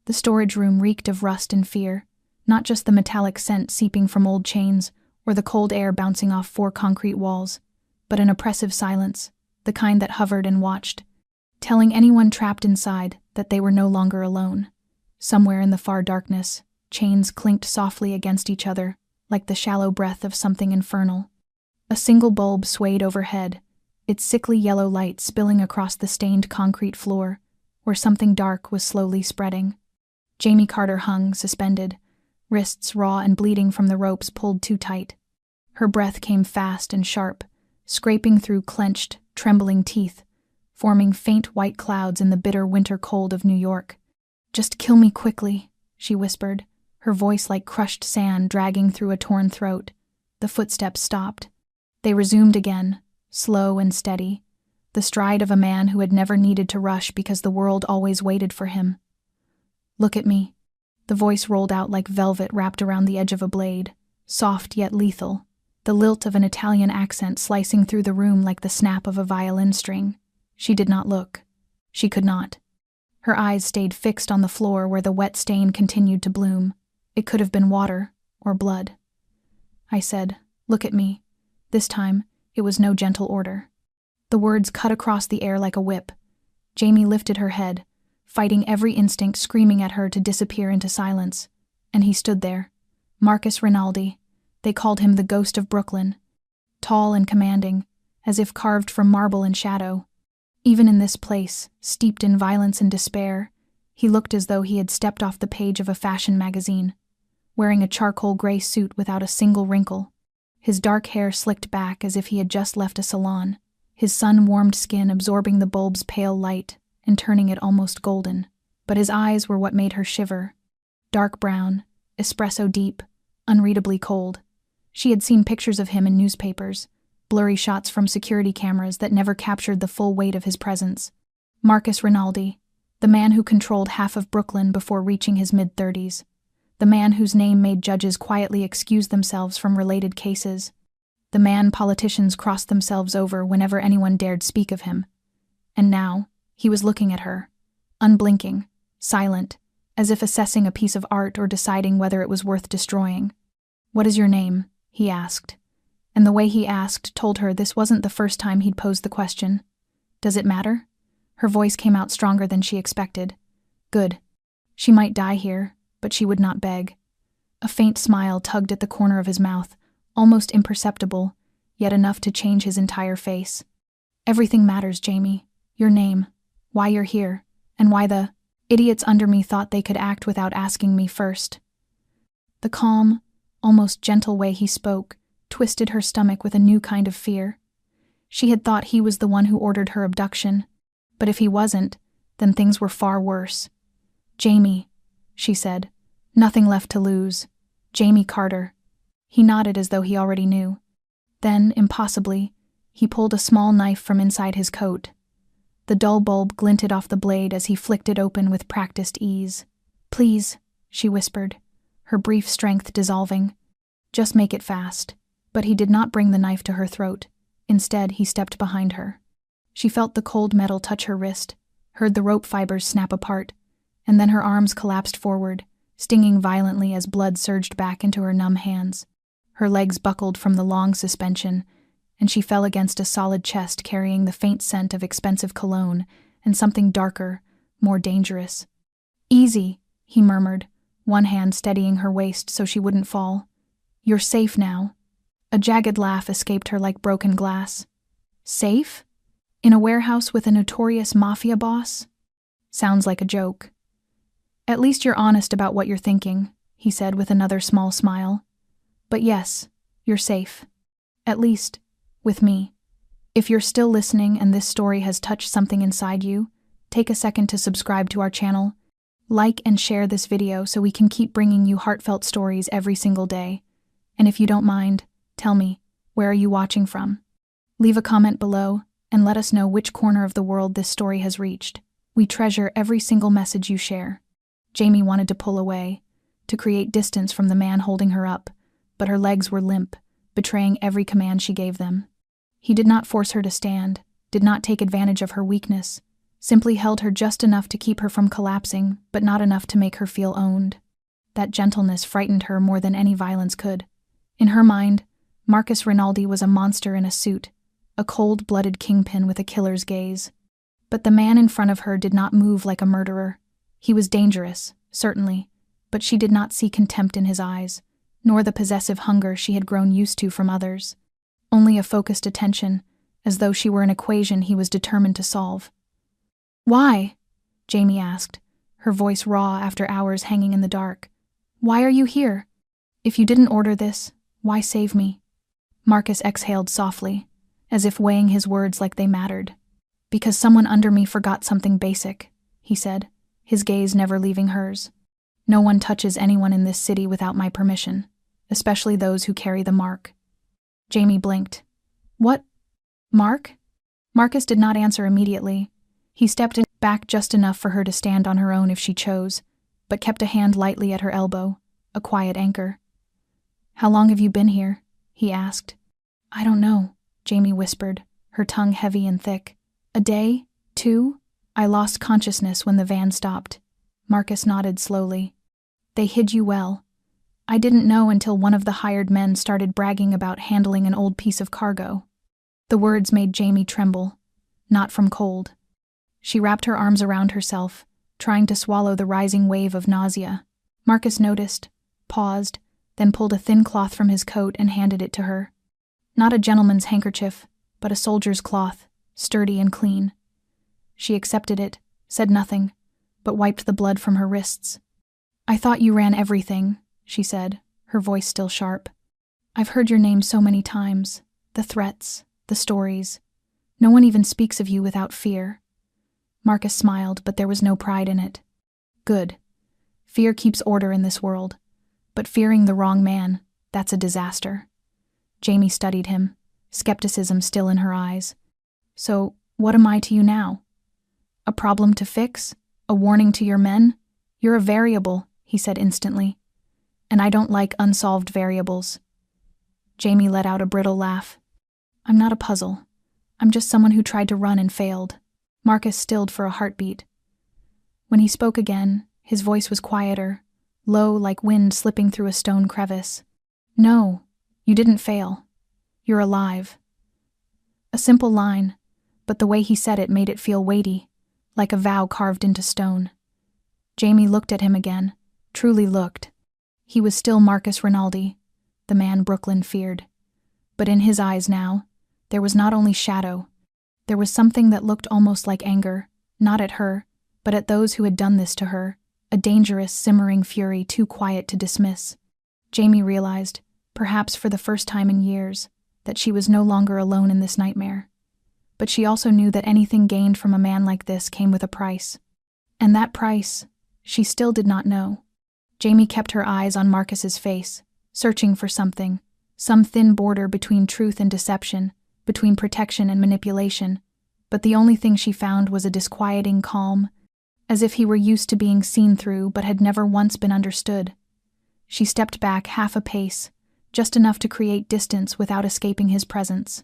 The storage room reeked of rust and fear, not just the metallic scent seeping from old chains or the cold air bouncing off 4 concrete walls, but an oppressive silence, the kind that hovered and watched, telling anyone trapped inside that they were no longer alone. Somewhere in the far darkness, chains clinked softly against each other, like the shallow breath of something infernal. A single bulb swayed overhead, its sickly yellow light spilling across the stained concrete floor, where something dark was slowly spreading. Jamie Carter hung, suspended, wrists raw and bleeding from the ropes pulled too tight. Her breath came fast and sharp, scraping through clenched, trembling teeth, forming faint white clouds in the bitter winter cold of New York. "Just kill me quickly," she whispered, her voice like crushed sand dragging through a torn throat. The footsteps stopped. They resumed again, slow and steady, the stride of a man who had never needed to rush because the world always waited for him. "Look at me." The voice rolled out like velvet wrapped around the edge of a blade, soft yet lethal, the lilt of an Italian accent slicing through the room like the snap of a violin string. She did not look. She could not. Her eyes stayed fixed on the floor where the wet stain continued to bloom. It could have been water or blood. I said, "Look at me." This time, it was no gentle order. The words cut across the air like a whip. Jamie lifted her head, fighting every instinct screaming at her to disappear into silence. And he stood there. Marcus Rinaldi. They called him the Ghost of Brooklyn. Tall and commanding, as if carved from marble and shadow. Even in this place, steeped in violence and despair, he looked as though he had stepped off the page of a fashion magazine, wearing a charcoal gray suit without a single wrinkle. His dark hair slicked back as if he had just left a salon, his sun-warmed skin absorbing the bulb's pale light and turning it almost golden. But his eyes were what made her shiver. Dark brown, espresso deep, unreadably cold. She had seen pictures of him in newspapers, blurry shots from security cameras that never captured the full weight of his presence. Marcus Rinaldi, the man who controlled half of Brooklyn before reaching his mid-30s. The man whose name made judges quietly excuse themselves from related cases. The man politicians crossed themselves over whenever anyone dared speak of him. And now, he was looking at her, unblinking, silent, as if assessing a piece of art or deciding whether it was worth destroying. "What is your name?" he asked. And the way he asked told her this wasn't the first time he'd posed the question. "Does it matter?" Her voice came out stronger than she expected. "Good. She might die here, but she would not beg." A faint smile tugged at the corner of his mouth, almost imperceptible, yet enough to change his entire face. "Everything matters, Jamie. Your name, why you're here, and why the idiots under me thought they could act without asking me first." The calm, almost gentle way he spoke twisted her stomach with a new kind of fear. She had thought he was the one who ordered her abduction, but if he wasn't, then things were far worse. "Jamie," she said, "nothing left to lose. Jamie Carter." He nodded as though he already knew. Then, impossibly, he pulled a small knife from inside his coat. The dull bulb glinted off the blade as he flicked it open with practiced ease. "Please," she whispered, her brief strength dissolving. "Just make it fast." But he did not bring the knife to her throat. Instead, he stepped behind her. She felt the cold metal touch her wrist, heard the rope fibers snap apart, and then her arms collapsed forward, stinging violently as blood surged back into her numb hands. Her legs buckled from the long suspension, and she fell against a solid chest carrying the faint scent of expensive cologne and something darker, more dangerous. "Easy," he murmured, one hand steadying her waist so she wouldn't fall. "You're safe now." A jagged laugh escaped her like broken glass. "Safe? In a warehouse with a notorious Mafia boss? Sounds like a joke." "At least you're honest about what you're thinking," he said with another small smile. "But yes, you're safe. At least, with me." If you're still listening and this story has touched something inside you, take a second to subscribe to our channel. Like and share this video so we can keep bringing you heartfelt stories every single day. And if you don't mind, tell me, where are you watching from? Leave a comment below and let us know which corner of the world this story has reached. We treasure every single message you share. Jamie wanted to pull away, to create distance from the man holding her up, but her legs were limp, betraying every command she gave them. He did not force her to stand, did not take advantage of her weakness, simply held her just enough to keep her from collapsing, but not enough to make her feel owned. That gentleness frightened her more than any violence could. In her mind, Marcus Rinaldi was a monster in a suit, a cold-blooded kingpin with a killer's gaze. But the man in front of her did not move like a murderer. He was dangerous, certainly, but she did not see contempt in his eyes, nor the possessive hunger she had grown used to from others. Only a focused attention, as though she were an equation he was determined to solve. "Why?" Jamie asked, her voice raw after hours hanging in the dark. "Why are you here? If you didn't order this, why save me?" Marcus exhaled softly, as if weighing his words like they mattered. "Because someone under me forgot something basic," he said, his gaze never leaving hers. "No one touches anyone in this city without my permission, especially those who carry the mark." Jamie blinked. "What? Mark?" Marcus did not answer immediately. He stepped back just enough for her to stand on her own if she chose, but kept a hand lightly at her elbow, a quiet anchor. "How long have you been here?" he asked. "I don't know," Jamie whispered, her tongue heavy and thick. "A day? 2? I lost consciousness when the van stopped." Marcus nodded slowly. "They hid you well. I didn't know until one of the hired men started bragging about handling an old piece of cargo." The words made Jamie tremble, not from cold. She wrapped her arms around herself, trying to swallow the rising wave of nausea. Marcus noticed, paused, then pulled a thin cloth from his coat and handed it to her. Not a gentleman's handkerchief, but a soldier's cloth, sturdy and clean. She accepted it, said nothing, but wiped the blood from her wrists. "I thought you ran everything," she said, her voice still sharp. "I've heard your name so many times. The threats, the stories. No one even speaks of you without fear." Marcus smiled, but there was no pride in it. "Good. Fear keeps order in this world. But fearing the wrong man, that's a disaster." Jamie studied him, skepticism still in her eyes. "So, what am I to you now? A problem to fix? A warning to your men? You're a variable," he said instantly. "And I don't like unsolved variables." Jamie let out a brittle laugh. "I'm not a puzzle. I'm just someone who tried to run and failed." Marcus stilled for a heartbeat. When he spoke again, his voice was quieter, low like wind slipping through a stone crevice. "No, you didn't fail. You're alive." A simple line, but the way he said it made it feel weighty, like a vow carved into stone. Jamie looked at him again, truly looked. He was still Marcus Rinaldi, the man Brooklyn feared. But in his eyes now, there was not only shadow, there was something that looked almost like anger, not at her, but at those who had done this to her, a dangerous, simmering fury too quiet to dismiss. Jamie realized, perhaps for the first time in years, that she was no longer alone in this nightmare. But she also knew that anything gained from a man like this came with a price. And that price, she still did not know. Jamie kept her eyes on Marcus's face, searching for something, some thin border between truth and deception, between protection and manipulation, but the only thing she found was a disquieting calm, as if he were used to being seen through but had never once been understood. She stepped back half a pace, just enough to create distance without escaping his presence.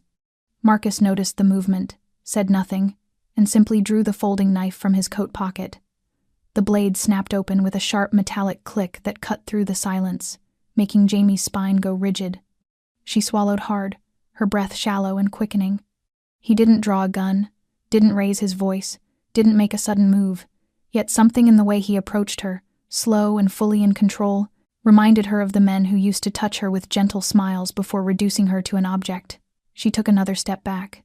Marcus noticed the movement, said nothing, and simply drew the folding knife from his coat pocket. The blade snapped open with a sharp metallic click that cut through the silence, making Jamie's spine go rigid. She swallowed hard, her breath shallow and quickening. He didn't draw a gun, didn't raise his voice, didn't make a sudden move, yet something in the way he approached her, slow and fully in control, reminded her of the men who used to touch her with gentle smiles before reducing her to an object. She took another step back.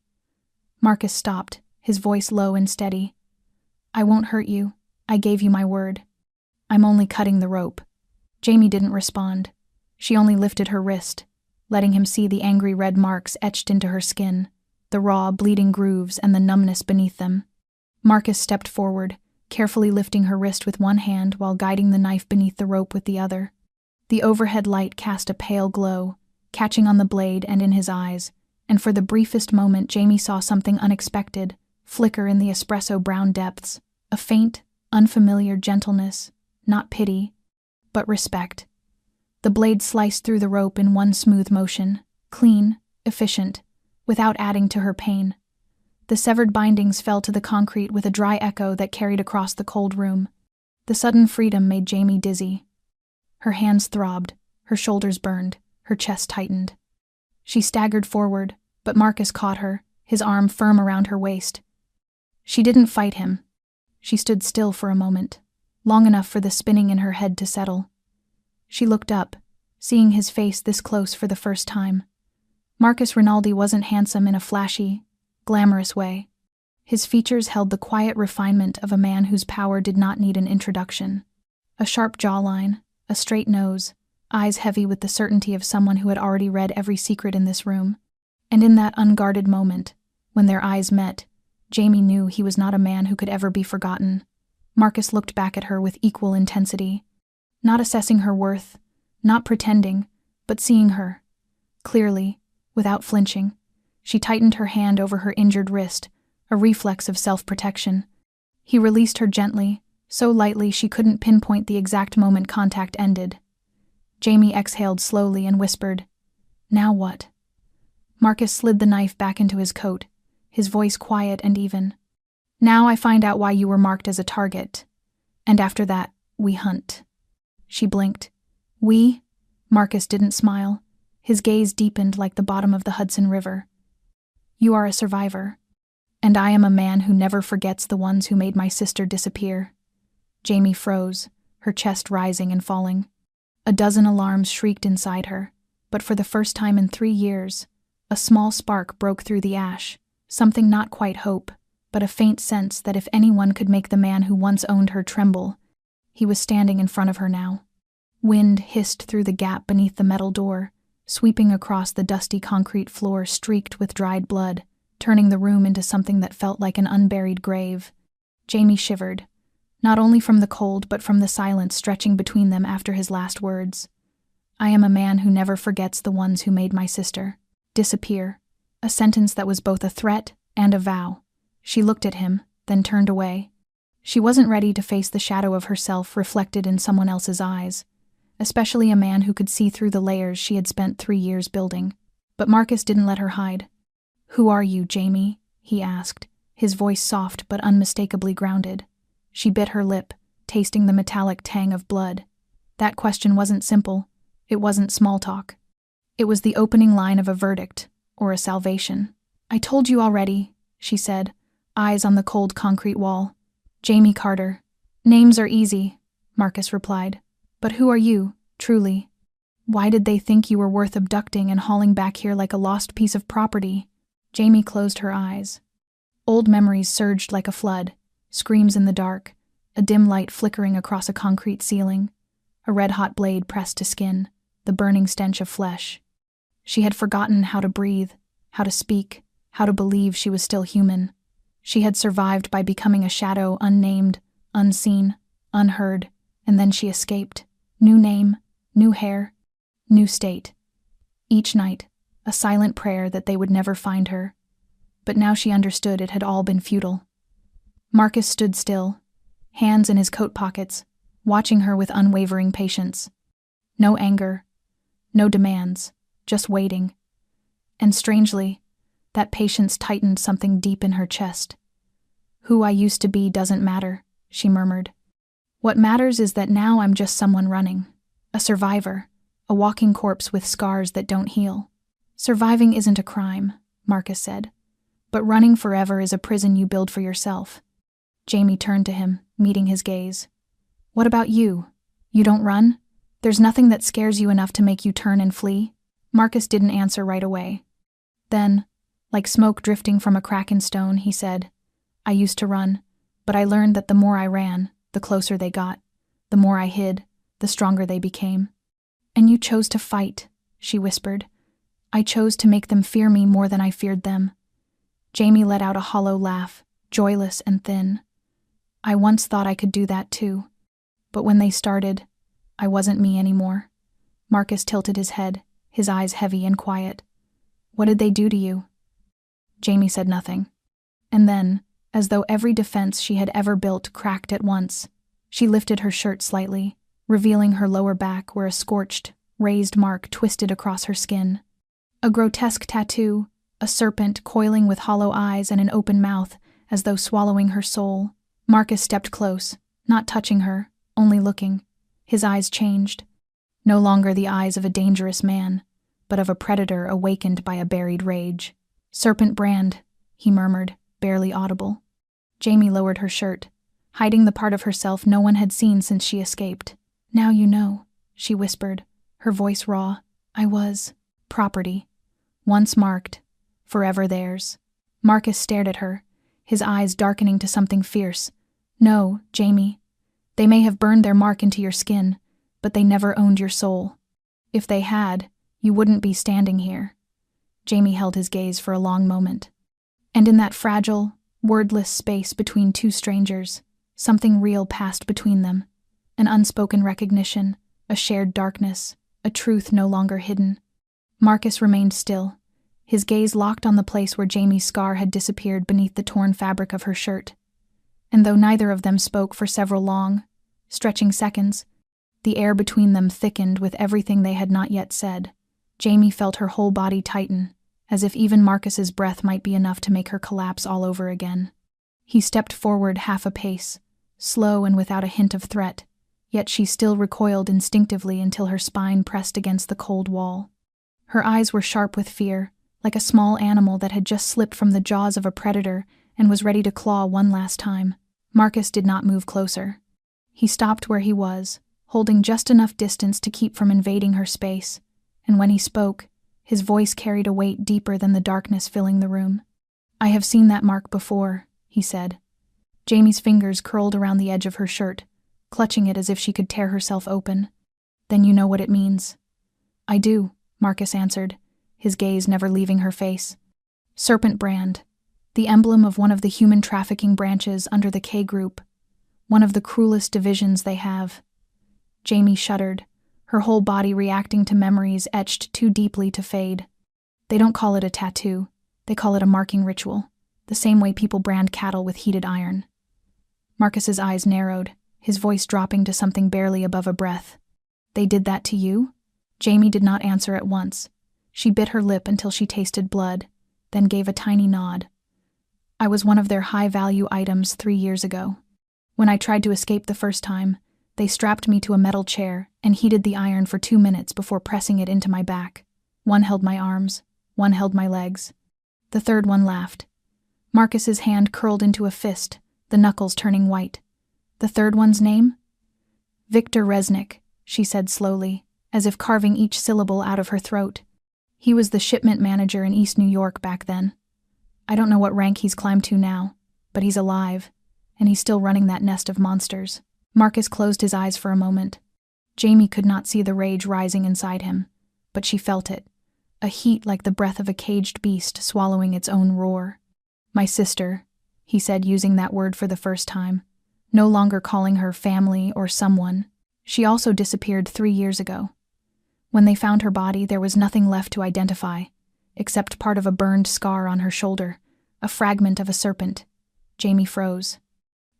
Marcus stopped, his voice low and steady. "I won't hurt you. I gave you my word. I'm only cutting the rope." Jamie didn't respond. She only lifted her wrist, letting him see the angry red marks etched into her skin, the raw, bleeding grooves and the numbness beneath them. Marcus stepped forward, carefully lifting her wrist with one hand while guiding the knife beneath the rope with the other. The overhead light cast a pale glow, catching on the blade and in his eyes, and for the briefest moment Jamie saw something unexpected flicker in the espresso brown depths, a faint, unfamiliar gentleness, not pity, but respect. The blade sliced through the rope in one smooth motion, clean, efficient, without adding to her pain. The severed bindings fell to the concrete with a dry echo that carried across the cold room. The sudden freedom made Jamie dizzy. Her hands throbbed, her shoulders burned, her chest tightened. She staggered forward, but Marcus caught her, his arm firm around her waist. She didn't fight him. She stood still for a moment, long enough for the spinning in her head to settle. She looked up, seeing his face this close for the first time. Marcus Rinaldi wasn't handsome in a flashy, glamorous way. His features held the quiet refinement of a man whose power did not need an introduction. A sharp jawline, a straight nose, eyes heavy with the certainty of someone who had already read every secret in this room. And in that unguarded moment, when their eyes met, Jamie knew he was not a man who could ever be forgotten. Marcus looked back at her with equal intensity, not assessing her worth, not pretending, but seeing her. Clearly, without flinching, she tightened her hand over her injured wrist, a reflex of self-protection. He released her gently, so lightly she couldn't pinpoint the exact moment contact ended. Jamie exhaled slowly and whispered, "Now what?" Marcus slid the knife back into his coat, his voice quiet and even. "Now I find out why you were marked as a target. And after that, we hunt." She blinked. "We?" Marcus didn't smile. His gaze deepened like the bottom of the Hudson River. "You are a survivor. And I am a man who never forgets the ones who made my sister disappear." Jamie froze, her chest rising and falling. A dozen alarms shrieked inside her, but for the first time in 3 years, a small spark broke through the ash, something not quite hope, but a faint sense that if anyone could make the man who once owned her tremble, he was standing in front of her now. Wind hissed through the gap beneath the metal door, sweeping across the dusty concrete floor streaked with dried blood, turning the room into something that felt like an unburied grave. Jamie shivered, not only from the cold but from the silence stretching between them after his last words. "I am a man who never forgets the ones who made my sister disappear," a sentence that was both a threat and a vow. She looked at him, then turned away. She wasn't ready to face the shadow of herself reflected in someone else's eyes, especially a man who could see through the layers she had spent 3 years building. But Marcus didn't let her hide. "Who are you, Jamie?" he asked, his voice soft but unmistakably grounded. She bit her lip, tasting the metallic tang of blood. That question wasn't simple. It wasn't small talk. It was the opening line of a verdict, or a salvation. "I told you already," she said, eyes on the cold concrete wall. "Jamie Carter." "Names are easy," Marcus replied. "But who are you, truly? Why did they think you were worth abducting and hauling back here like a lost piece of property?" Jamie closed her eyes. Old memories surged like a flood, screams in the dark, a dim light flickering across a concrete ceiling, a red-hot blade pressed to skin, the burning stench of flesh. She had forgotten how to breathe, how to speak, how to believe she was still human. She had survived by becoming a shadow, unnamed, unseen, unheard, and then she escaped. New name, new hair, new state. Each night, a silent prayer that they would never find her. But now she understood it had all been futile. Marcus stood still, hands in his coat pockets, watching her with unwavering patience. No anger, no demands, just waiting. And strangely, that patience tightened something deep in her chest. "Who I used to be doesn't matter," she murmured. "What matters is that now I'm just someone running, a survivor, a walking corpse with scars that don't heal." "Surviving isn't a crime," Marcus said, "but running forever is a prison you build for yourself." Jamie turned to him, meeting his gaze. "What about you? You don't run? There's nothing that scares you enough to make you turn and flee?" Marcus didn't answer right away. Then, like smoke drifting from a crack in stone, he said, "I used to run, but I learned that the more I ran, the closer they got. The more I hid, the stronger they became." "And you chose to fight," she whispered. "I chose to make them fear me more than I feared them." Jamie let out a hollow laugh, joyless and thin. "I once thought I could do that too. But when they started, I wasn't me anymore." Marcus tilted his head, his eyes heavy and quiet. "What did they do to you?" Jamie said nothing. And then, as though every defense she had ever built cracked at once, she lifted her shirt slightly, revealing her lower back where a scorched, raised mark twisted across her skin. A grotesque tattoo, a serpent coiling with hollow eyes and an open mouth, as though swallowing her soul. Marcus stepped close, not touching her, only looking. His eyes changed. No longer the eyes of a dangerous man, but of a predator awakened by a buried rage. "Serpent brand," he murmured, barely audible. Jamie lowered her shirt, hiding the part of herself no one had seen since she escaped. "Now you know," she whispered, her voice raw. "I was property. Once marked, forever theirs." Marcus stared at her, his eyes darkening to something fierce. "No, Jamie. They may have burned their mark into your skin, but they never owned your soul. If they had, you wouldn't be standing here." Jamie held his gaze for a long moment. And in that fragile, wordless space between two strangers, something real passed between them. An unspoken recognition, a shared darkness, a truth no longer hidden. Marcus remained still, his gaze locked on the place where Jamie's scar had disappeared beneath the torn fabric of her shirt. And though neither of them spoke for several long, stretching seconds, the air between them thickened with everything they had not yet said. Jamie felt her whole body tighten, as if even Marcus's breath might be enough to make her collapse all over again. He stepped forward half a pace, slow and without a hint of threat, yet she still recoiled instinctively until her spine pressed against the cold wall. Her eyes were sharp with fear, like a small animal that had just slipped from the jaws of a predator and was ready to claw one last time. Marcus did not move closer. He stopped where he was, holding just enough distance to keep from invading her space, and when he spoke, his voice carried a weight deeper than the darkness filling the room. "I have seen that mark before," he said. Jamie's fingers curled around the edge of her shirt, clutching it as if she could tear herself open. "Then you know what it means." "I do," Marcus answered, his gaze never leaving her face. "Serpent brand, the emblem of one of the human trafficking branches under the K group, one of the cruelest divisions they have." Jamie shuddered, her whole body reacting to memories etched too deeply to fade. "They don't call it a tattoo, they call it a marking ritual, the same way people brand cattle with heated iron." Marcus's eyes narrowed, his voice dropping to something barely above a breath. "They did that to you?" Jamie did not answer at once. She bit her lip until she tasted blood, then gave a tiny nod. "I was one of their high-value items 3 years ago. When I tried to escape the first time, they strapped me to a metal chair and heated the iron for 2 minutes before pressing it into my back. One held my arms, one held my legs. The third one laughed." Marcus's hand curled into a fist, the knuckles turning white. "The third one's name?" "Victor Resnick," she said slowly, as if carving each syllable out of her throat. "He was the shipment manager in East New York back then. I don't know what rank he's climbed to now, but he's alive, and he's still running that nest of monsters." Marcus closed his eyes for a moment. Jamie could not see the rage rising inside him, but she felt it, a heat like the breath of a caged beast swallowing its own roar. "My sister," he said, using that word for the first time, no longer calling her family or someone. "She also disappeared 3 years ago. When they found her body, there was nothing left to identify, except part of a burned scar on her shoulder, a fragment of a serpent." Jamie froze.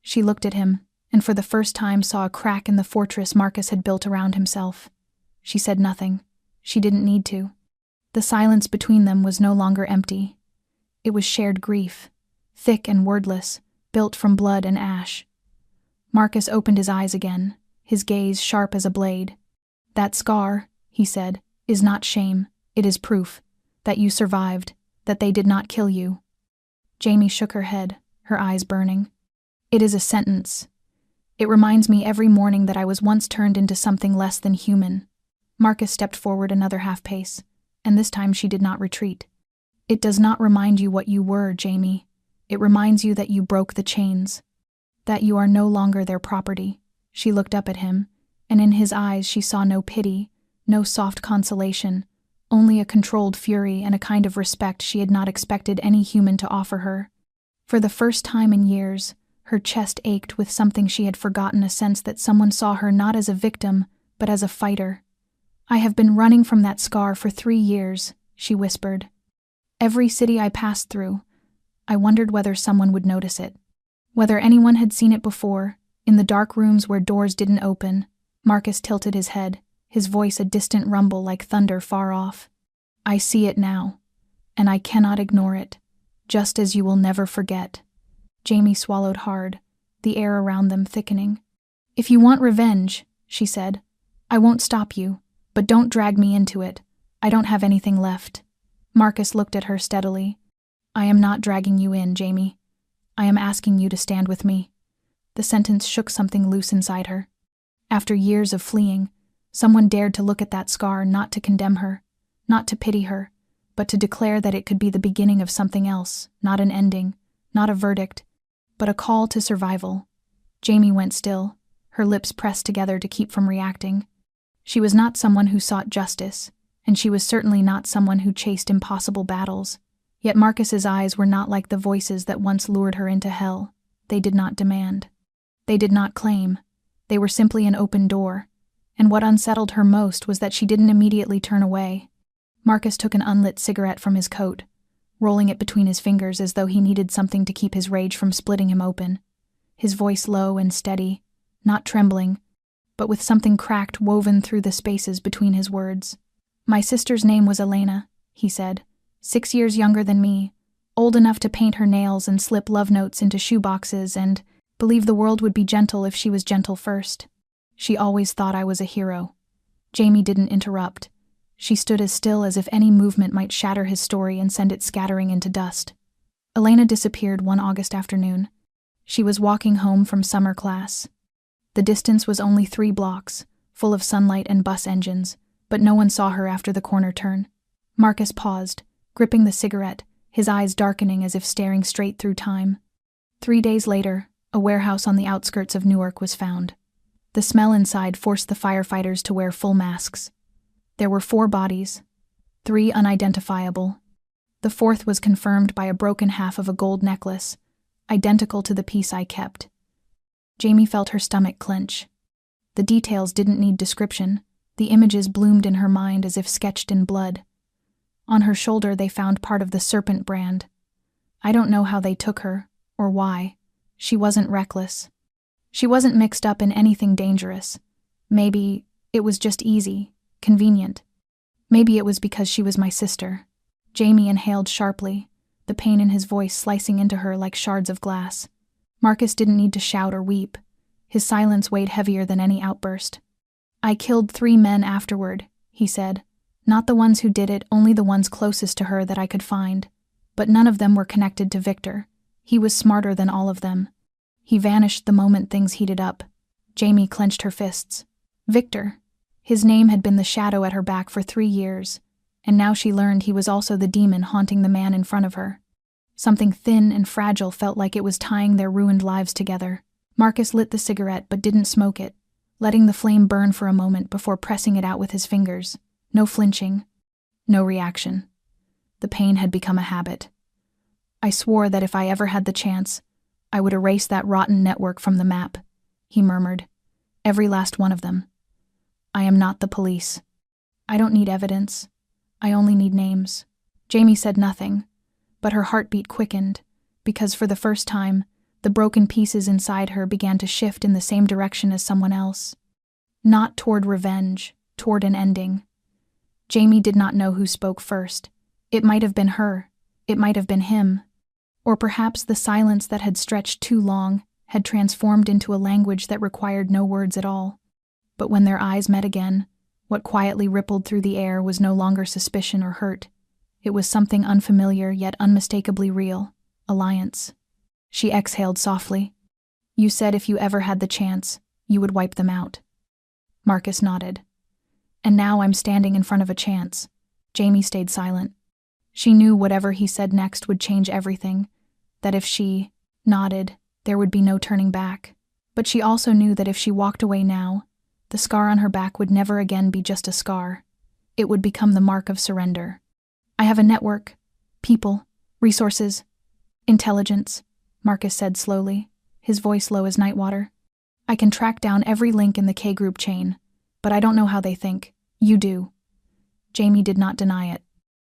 She looked at him, and for the first time saw a crack in the fortress Marcus had built around himself. She said nothing. She didn't need to. The silence between them was no longer empty. It was shared grief, thick and wordless, built from blood and ash. Marcus opened his eyes again, his gaze sharp as a blade. "That scar," he said, "is not shame, it is proof, that you survived, that they did not kill you." Jamie shook her head, her eyes burning. "It is a sentence. It reminds me every morning that I was once turned into something less than human." Marcus stepped forward another half pace, and this time she did not retreat. "It does not remind you what you were, Jamie. It reminds you that you broke the chains, that you are no longer their property." She looked up at him, and in his eyes she saw no pity, no soft consolation, only a controlled fury and a kind of respect she had not expected any human to offer her. For the first time in years, her chest ached with something she had forgotten, a sense that someone saw her not as a victim, but as a fighter. "I have been running from that scar for 3 years, she whispered. "Every city I passed through, I wondered whether someone would notice it. Whether anyone had seen it before, in the dark rooms where doors didn't open." Marcus tilted his head, his voice a distant rumble like thunder far off. "I see it now. and I cannot ignore it, just as you will never forget." Jamie swallowed hard, the air around them thickening. "If you want revenge," she said, "I won't stop you, but don't drag me into it. I don't have anything left." Marcus looked at her steadily. "I am not dragging you in, Jamie. I am asking you to stand with me." The sentence shook something loose inside her. After years of fleeing, someone dared to look at that scar, not to condemn her, not to pity her, but to declare that it could be the beginning of something else, not an ending, not a verdict, but a call to survival. Jamie went still, her lips pressed together to keep from reacting. She was not someone who sought justice, and she was certainly not someone who chased impossible battles. Yet Marcus's eyes were not like the voices that once lured her into hell. They did not demand. They did not claim. They were simply an open door. And what unsettled her most was that she didn't immediately turn away. Marcus took an unlit cigarette from his coat, rolling it between his fingers as though he needed something to keep his rage from splitting him open. His voice low and steady, not trembling, but with something cracked woven through the spaces between his words. "My sister's name was Elena," he said, 6 years younger than me, old enough to paint her nails and slip love notes into shoeboxes and believe the world would be gentle if she was gentle first. She always thought I was a hero. Jamie didn't interrupt. She stood as still as if any movement might shatter his story and send it scattering into dust. Elena disappeared one August afternoon. She was walking home from summer class. The distance was only 3 blocks, full of sunlight and bus engines, but no one saw her after the corner turn. Marcus paused, gripping the cigarette, his eyes darkening as if staring straight through time. 3 days later, a warehouse on the outskirts of Newark was found. The smell inside forced the firefighters to wear full masks. There were 4 bodies, 3 unidentifiable. The 4th was confirmed by a broken half of a gold necklace, identical to the piece I kept. Jamie felt her stomach clench. The details didn't need description. The images bloomed in her mind as if sketched in blood. On her shoulder they found part of the serpent brand. I don't know how they took her, or why. She wasn't reckless. She wasn't mixed up in anything dangerous. Maybe it was just easy, convenient. Maybe it was because she was my sister. Jamie inhaled sharply, the pain in his voice slicing into her like shards of glass. Marcus didn't need to shout or weep. His silence weighed heavier than any outburst. "I killed 3 men afterward," he said. "Not the ones who did it, only the ones closest to her that I could find. But none of them were connected to Victor. He was smarter than all of them. He vanished the moment things heated up." Jamie clenched her fists. Victor. His name had been the shadow at her back for 3 years, and now she learned he was also the demon haunting the man in front of her. Something thin and fragile felt like it was tying their ruined lives together. Marcus lit the cigarette but didn't smoke it, letting the flame burn for a moment before pressing it out with his fingers. No flinching. No reaction. The pain had become a habit. "I swore that if I ever had the chance, I would erase that rotten network from the map," he murmured. "Every last one of them. I am not the police. I don't need evidence. I only need names." Jamie said nothing, but her heartbeat quickened, because for the first time, the broken pieces inside her began to shift in the same direction as someone else. Not toward revenge, toward an ending. Jamie did not know who spoke first. It might have been her. It might have been him. Or perhaps the silence that had stretched too long had transformed into a language that required no words at all. But when their eyes met again, what quietly rippled through the air was no longer suspicion or hurt. It was something unfamiliar yet unmistakably real. Alliance. She exhaled softly. "You said if you ever had the chance, you would wipe them out." Marcus nodded. "And now I'm standing in front of a chance." Jamie stayed silent. She knew whatever he said next would change everything, that if she nodded, there would be no turning back. But she also knew that if she walked away now, the scar on her back would never again be just a scar. It would become the mark of surrender. "I have a network, people, resources, intelligence," Marcus said slowly, his voice low as night water. "I can track down every link in the K-group chain, but I don't know how they think. You do." Jamie did not deny it.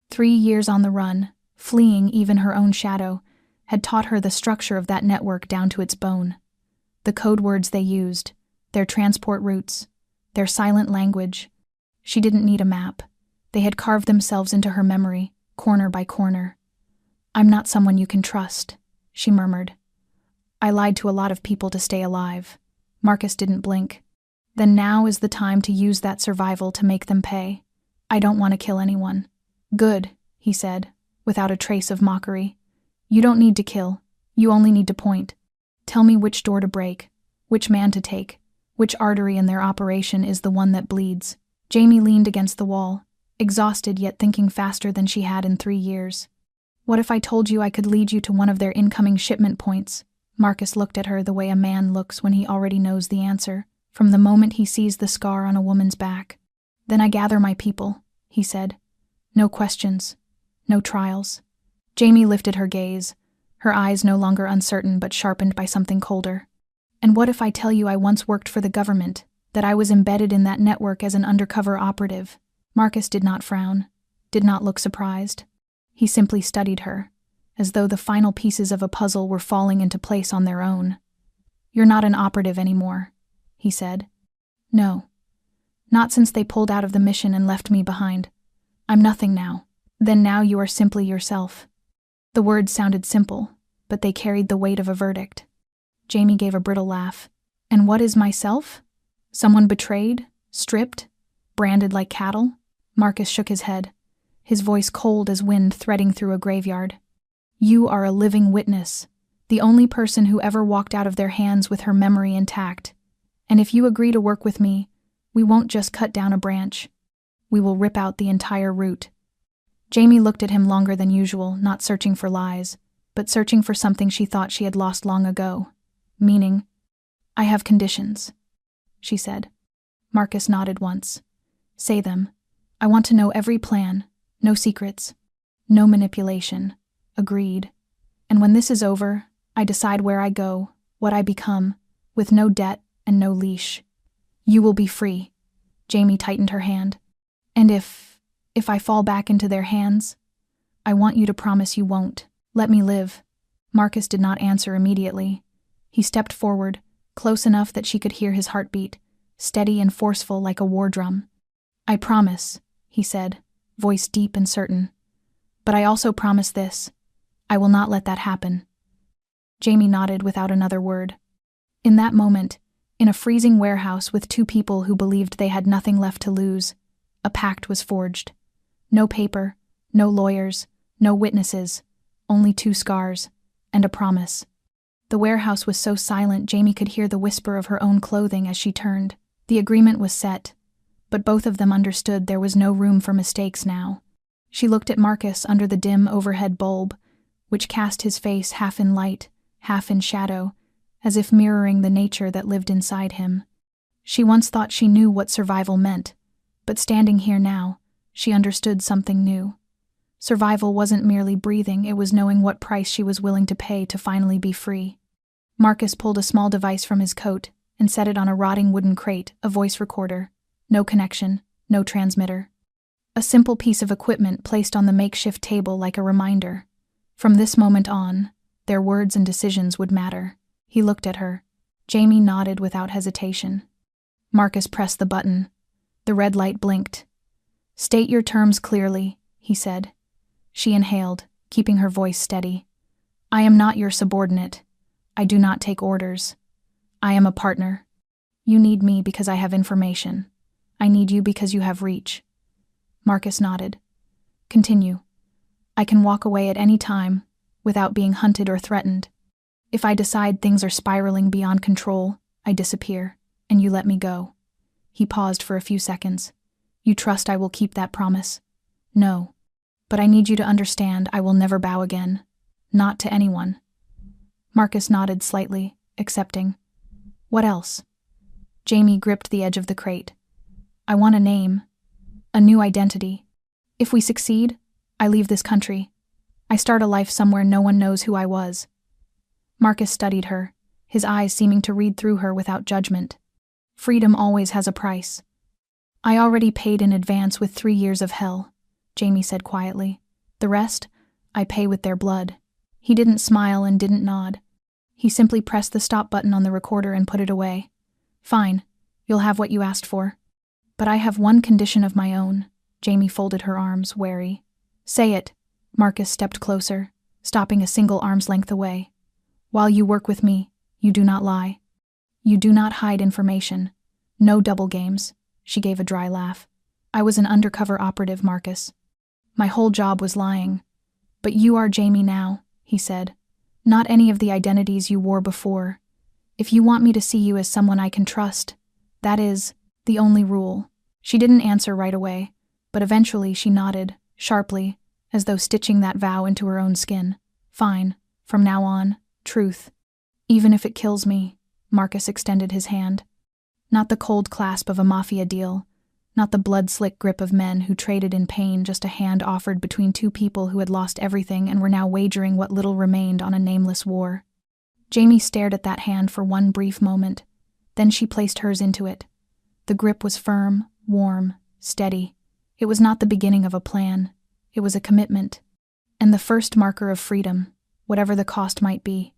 3 years on the run, fleeing even her own shadow, had taught her the structure of that network down to its bone. The code words they used, their transport routes, their silent language. She didn't need a map. They had carved themselves into her memory, corner by corner. "I'm not someone you can trust," she murmured. "I lied to a lot of people to stay alive." Marcus didn't blink. "Then now is the time to use that survival to make them pay. I don't want to kill anyone." "Good," he said, without a trace of mockery. "You don't need to kill. You only need to point. Tell me which door to break, which man to take, which artery in their operation is the one that bleeds." Jamie leaned against the wall, exhausted yet thinking faster than she had in 3 years. "What if I told you I could lead you to one of their incoming shipment points?" Marcus looked at her the way a man looks when he already knows the answer, from the moment he sees the scar on a woman's back. "Then I gather my people," he said. "No questions, no trials." Jamie lifted her gaze, her eyes no longer uncertain but sharpened by something colder. "And what if I tell you I once worked for the government, that I was embedded in that network as an undercover operative?" Marcus did not frown, did not look surprised. He simply studied her, as though the final pieces of a puzzle were falling into place on their own. "You're not an operative anymore," he said. "No. Not since they pulled out of the mission and left me behind. I'm nothing now." "Then now you are simply yourself." The words sounded simple, but they carried the weight of a verdict. Jamie gave a brittle laugh. "And what is myself? Someone betrayed, stripped, branded like cattle?" Marcus shook his head, his voice cold as wind threading through a graveyard. "You are a living witness, the only person who ever walked out of their hands with her memory intact. And if you agree to work with me, we won't just cut down a branch. We will rip out the entire root." Jamie looked at him longer than usual, not searching for lies, but searching for something she thought she had lost long ago. Meaning. "I have conditions," she said. Marcus nodded once. "Say them. I want to know every plan, no secrets, no manipulation." Agreed. "And when this is over, I decide where I go, what I become, with no debt and no leash. You will be free." Jamie tightened her hand. "And if I fall back into their hands, I want you to promise you won't. Let me live." Marcus did not answer immediately. He stepped forward, close enough that she could hear his heartbeat, steady and forceful like a war drum. "I promise," he said, voice deep and certain. "But I also promise this. I will not let that happen." Jamie nodded without another word. In that moment, in a freezing warehouse with 2 people who believed they had nothing left to lose, a pact was forged. No paper, no lawyers, no witnesses, only 2 scars, and a promise. The warehouse was so silent Jamie could hear the whisper of her own clothing as she turned. The agreement was set, but both of them understood there was no room for mistakes now. She looked at Marcus under the dim overhead bulb, which cast his face half in light, half in shadow, as if mirroring the nature that lived inside him. She once thought she knew what survival meant, but standing here now, she understood something new. Survival wasn't merely breathing, it was knowing what price she was willing to pay to finally be free. Marcus pulled a small device from his coat and set it on a rotting wooden crate, a voice recorder. No connection, no transmitter. A simple piece of equipment placed on the makeshift table like a reminder. From this moment on, their words and decisions would matter. He looked at her. Jamie nodded without hesitation. Marcus pressed the button. The red light blinked. "State your terms clearly," he said. She inhaled, keeping her voice steady. "I am not your subordinate. I do not take orders. I am a partner. You need me because I have information. I need you because you have reach." Marcus nodded. "Continue. I can walk away at any time, without being hunted or threatened. If I decide things are spiraling beyond control, I disappear, and you let me go." He paused for a few seconds. "You trust I will keep that promise?" "No. But I need you to understand I will never bow again. Not to anyone." Marcus nodded slightly, accepting. "What else?" Jamie gripped the edge of the crate. "I want a name. A new identity. If we succeed, I leave this country. I start a life somewhere no one knows who I was." Marcus studied her, his eyes seeming to read through her without judgment. "Freedom always has a price." "I already paid in advance with 3 years of hell," Jamie said quietly. "The rest, I pay with their blood." He didn't smile and didn't nod. He simply pressed the stop button on the recorder and put it away. "Fine, you'll have what you asked for. But I have one condition of my own." Jamie folded her arms, wary. "Say it," Marcus stepped closer, stopping a single arm's length away. While you work with me, you do not lie. You do not hide information. No double games. She gave a dry laugh. I was an undercover operative, Marcus. My whole job was lying. But you are Jamie now, he said. Not any of the identities you wore before. If you want me to see you as someone I can trust, that is the only rule. She didn't answer right away, but eventually she nodded, sharply, as though stitching that vow into her own skin. Fine. From now on, truth. Even if it kills me. Marcus extended his hand. Not the cold clasp of a Mafia deal. Not the blood-slick grip of men who traded in pain, just a hand offered between two people who had lost everything and were now wagering what little remained on a nameless war. Jamie stared at that hand for one brief moment. Then she placed hers into it. The grip was firm, warm, steady. It was not the beginning of a plan. It was a commitment. And the first marker of freedom, whatever the cost might be.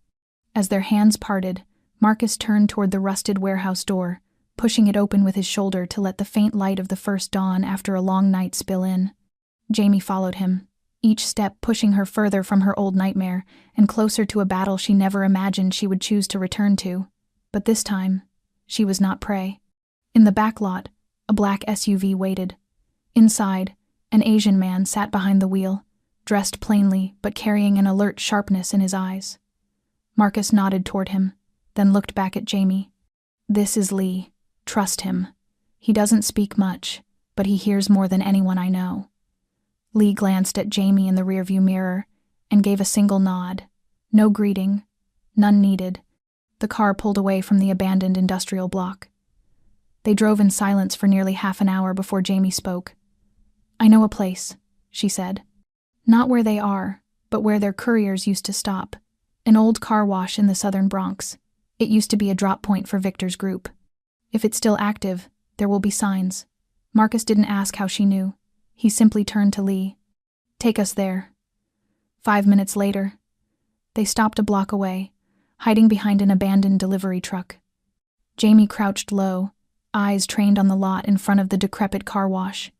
As their hands parted, Marcus turned toward the rusted warehouse door, pushing it open with his shoulder to let the faint light of the first dawn after a long night spill in. Jamie followed him, each step pushing her further from her old nightmare and closer to a battle she never imagined she would choose to return to. But this time, she was not prey. In the back lot, a black SUV waited. Inside, an Asian man sat behind the wheel, dressed plainly but carrying an alert sharpness in his eyes. Marcus nodded toward him, then looked back at Jamie. This is Lee. Trust him. He doesn't speak much, but he hears more than anyone I know. Lee glanced at Jamie in the rearview mirror and gave a single nod. No greeting. None needed. The car pulled away from the abandoned industrial block. They drove in silence for nearly half an hour before Jamie spoke. I know a place, she said. Not where they are, but where their couriers used to stop. An old car wash in the southern Bronx. It used to be a drop point for Victor's group. If it's still active, there will be signs. Marcus didn't ask how she knew. He simply turned to Lee. Take us there. 5 minutes later, they stopped a block away, hiding behind an abandoned delivery truck. Jamie crouched low, eyes trained on the lot in front of the decrepit car wash.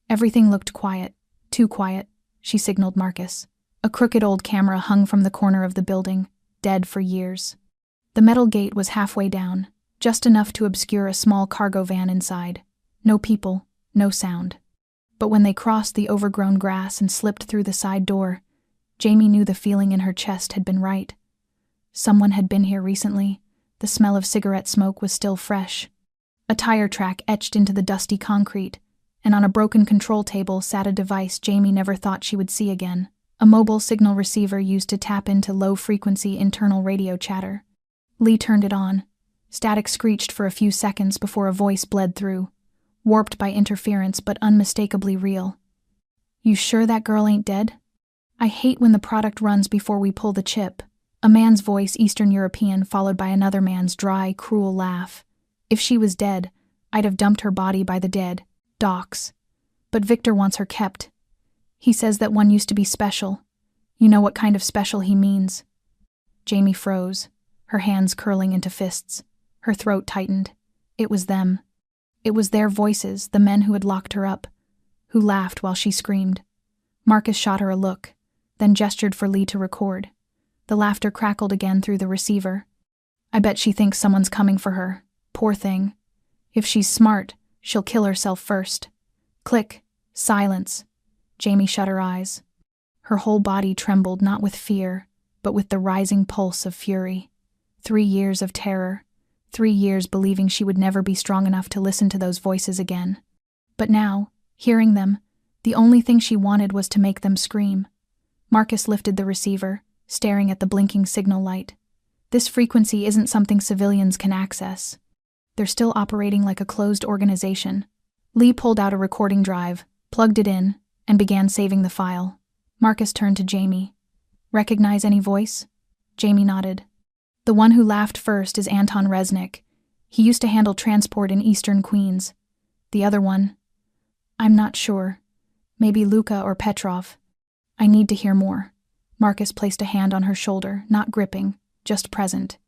Everything looked quiet, too quiet, she signaled Marcus. A crooked old camera hung from the corner of the building, dead for years. The metal gate was halfway down, just enough to obscure a small cargo van inside. No people, no sound. But when they crossed the overgrown grass and slipped through the side door, Jamie knew the feeling in her chest had been right. Someone had been here recently. The smell of cigarette smoke was still fresh. A tire track etched into the dusty concrete, and on a broken control table sat a device Jamie never thought she would see again. A mobile signal receiver used to tap into low-frequency internal radio chatter. Lee turned it on. Static screeched for a few seconds before a voice bled through, warped by interference but unmistakably real. You sure that girl ain't dead? I hate when the product runs before we pull the chip. A man's voice, Eastern European, followed by another man's dry, cruel laugh. If she was dead, I'd have dumped her body by the dead docks. But Victor wants her kept. He says that one used to be special. You know what kind of special he means. Jamie froze, her hands curling into fists. Her throat tightened. It was them. It was their voices, the men who had locked her up, who laughed while she screamed. Marcus shot her a look, then gestured for Lee to record. The laughter crackled again through the receiver. I bet she thinks someone's coming for her. Poor thing. If she's smart, she'll kill herself first. Click. Silence. Jamie shut her eyes. Her whole body trembled not with fear, but with the rising pulse of fury. 3 years of terror. 3 years believing she would never be strong enough to listen to those voices again. But now, hearing them, the only thing she wanted was to make them scream. Marcus lifted the receiver, staring at the blinking signal light. This frequency isn't something civilians can access. They're still operating like a closed organization. Lee pulled out a recording drive, plugged it in, and began saving the file. Marcus turned to Jamie. Recognize any voice? Jamie nodded. The one who laughed first is Anton Resnick. He used to handle transport in eastern Queens. The other one? I'm not sure. Maybe Luca or Petrov. I need to hear more. Marcus placed a hand on her shoulder, not gripping, just present.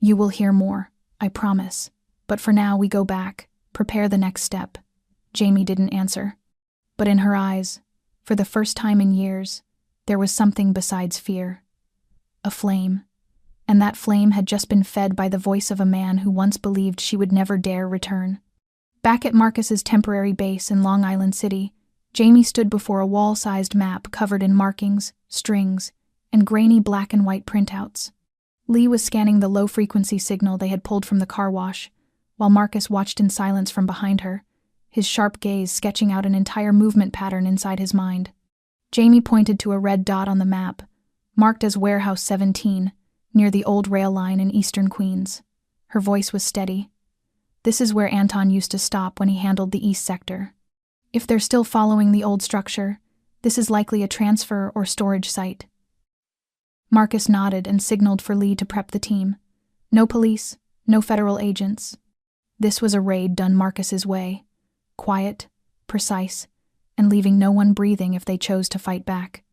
You will hear more, I promise. But for now we go back, prepare the next step. Jamie didn't answer. But in her eyes, for the first time in years, There was something besides fear. A flame. And that flame had just been fed by the voice of a man who once believed she would never dare return. Back at Marcus's temporary base in Long Island City, Jamie stood before a wall-sized map covered in markings, strings, and grainy black and white printouts. Lee was scanning the low-frequency signal they had pulled from the car wash, while Marcus watched in silence from behind her, his sharp gaze sketching out an entire movement pattern inside his mind. Jamie pointed to a red dot on the map, marked as Warehouse 17, near the old rail line in eastern Queens. Her voice was steady. This is where Anton used to stop when he handled the east sector. If they're still following the old structure, this is likely a transfer or storage site. Marcus nodded and signaled for Lee to prep the team. No police, no federal agents. This was a raid done Marcus's way. Quiet, precise, and leaving no one breathing if they chose to fight back.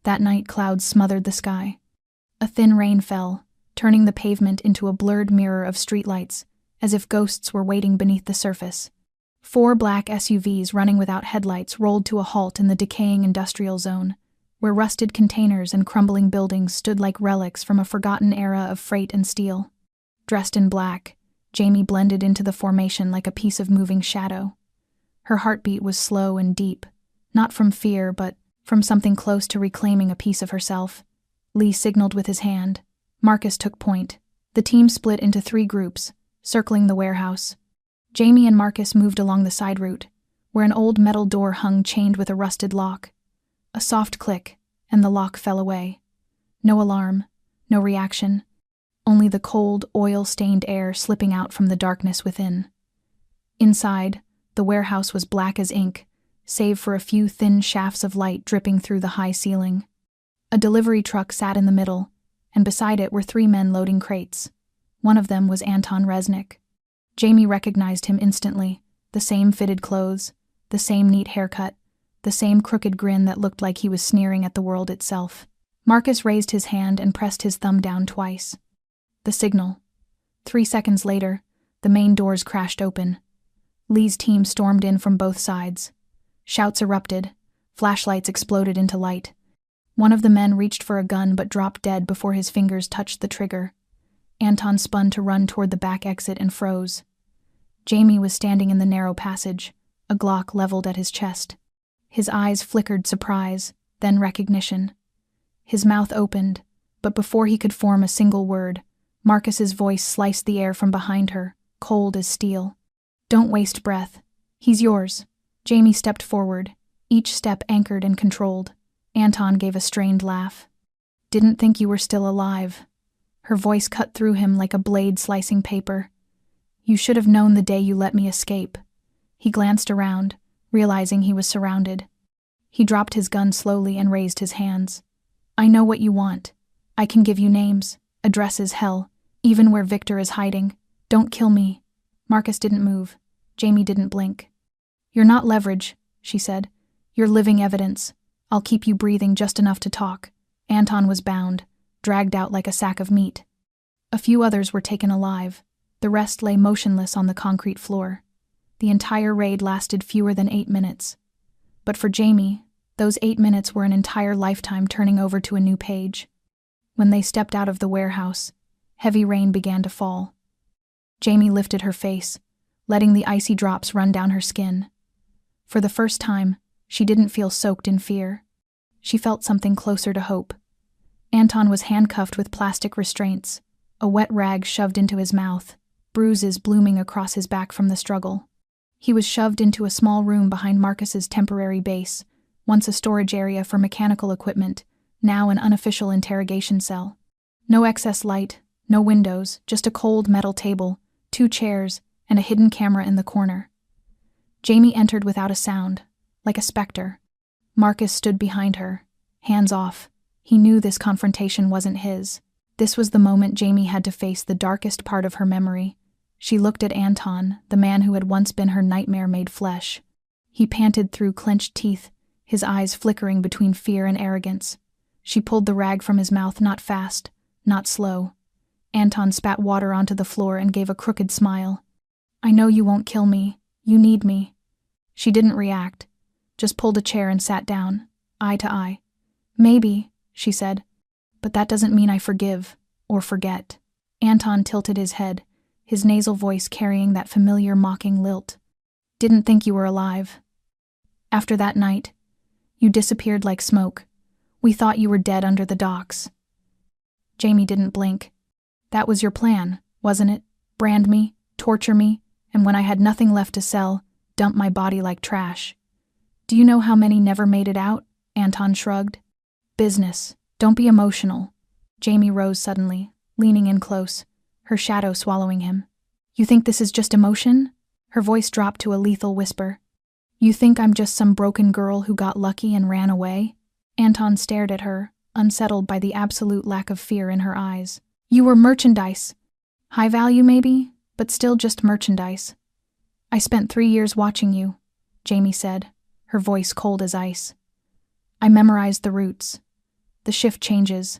That night clouds smothered the sky. A thin rain fell, turning the pavement into a blurred mirror of streetlights, as if ghosts were waiting beneath the surface. 4 black SUVs running without headlights rolled to a halt in the decaying industrial zone, where rusted containers and crumbling buildings stood like relics from a forgotten era of freight and steel. Dressed in black, Jamie blended into the formation like a piece of moving shadow. Her heartbeat was slow and deep, not from fear but from something close to reclaiming a piece of herself. Lee signaled with his hand. Marcus took point. The team split into 3 groups, circling the warehouse. Jamie and Marcus moved along the side route, where an old metal door hung chained with a rusted lock. A soft click, and the lock fell away. No alarm, no reaction, only the cold, oil-stained air slipping out from the darkness within. Inside, the warehouse was black as ink, save for a few thin shafts of light dripping through the high ceiling. A delivery truck sat in the middle, and beside it were 3 men loading crates. One of them was Anton Resnick. Jamie recognized him instantly, the same fitted clothes, the same neat haircut, the same crooked grin that looked like he was sneering at the world itself. Marcus raised his hand and pressed his thumb down twice. The signal. 3 seconds later, the main doors crashed open. Lee's team stormed in from both sides. Shouts erupted. Flashlights exploded into light. One of the men reached for a gun but dropped dead before his fingers touched the trigger. Anton spun to run toward the back exit and froze. Jamie was standing in the narrow passage, a Glock leveled at his chest. His eyes flickered surprise, then recognition. His mouth opened, but before he could form a single word, Marcus's voice sliced the air from behind her, cold as steel. "Don't waste breath. He's yours." Jamie stepped forward, each step anchored and controlled. Anton gave a strained laugh. "Didn't think you were still alive." Her voice cut through him like a blade slicing paper. "You should have known the day you let me escape." He glanced around, realizing he was surrounded. He dropped his gun slowly and raised his hands. "I know what you want. I can give you names, addresses, hell, even where Victor is hiding. Don't kill me." Marcus didn't move. Jamie didn't blink. "You're not leverage," she said. "You're living evidence. I'll keep you breathing just enough to talk." Anton was bound, dragged out like a sack of meat. A few others were taken alive. The rest lay motionless on the concrete floor. The entire raid lasted fewer than 8 minutes. But for Jamie, those 8 minutes were an entire lifetime turning over to a new page. When they stepped out of the warehouse, heavy rain began to fall. Jamie lifted her face, letting the icy drops run down her skin. For the first time, she didn't feel soaked in fear. She felt something closer to hope. Anton was handcuffed with plastic restraints, a wet rag shoved into his mouth, bruises blooming across his back from the struggle. He was shoved into a small room behind Marcus's temporary base, once a storage area for mechanical equipment, now an unofficial interrogation cell. No excess light, no windows, just a cold metal table, 2 chairs, and a hidden camera in the corner. Jamie entered without a sound, like a specter. Marcus stood behind her, hands off. He knew this confrontation wasn't his. This was the moment Jamie had to face the darkest part of her memory. She looked at Anton, the man who had once been her nightmare made flesh. He panted through clenched teeth, his eyes flickering between fear and arrogance. She pulled the rag from his mouth, not fast, not slow. Anton spat water onto the floor and gave a crooked smile. "I know you won't kill me. You need me." She didn't react, just pulled a chair and sat down, eye to eye. Maybe, she said, but that doesn't mean I forgive or forget. Anton tilted his head, his nasal voice carrying that familiar mocking lilt. Didn't think you were alive. After that night, you disappeared like smoke. We thought you were dead under the docks. Jamie didn't blink. That was your plan, wasn't it? Brand me, torture me, and when I had nothing left to sell, dump my body like trash. Do you know how many never made it out? Anton shrugged. Business. Don't be emotional. Jamie rose suddenly, leaning in close, her shadow swallowing him. You think this is just emotion? Her voice dropped to a lethal whisper. You think I'm just some broken girl who got lucky and ran away? Anton stared at her, unsettled by the absolute lack of fear in her eyes. You were merchandise. High value maybe, but still just merchandise. I spent 3 years watching you, Jamie said, her voice cold as ice. I memorized the routes, the shift changes,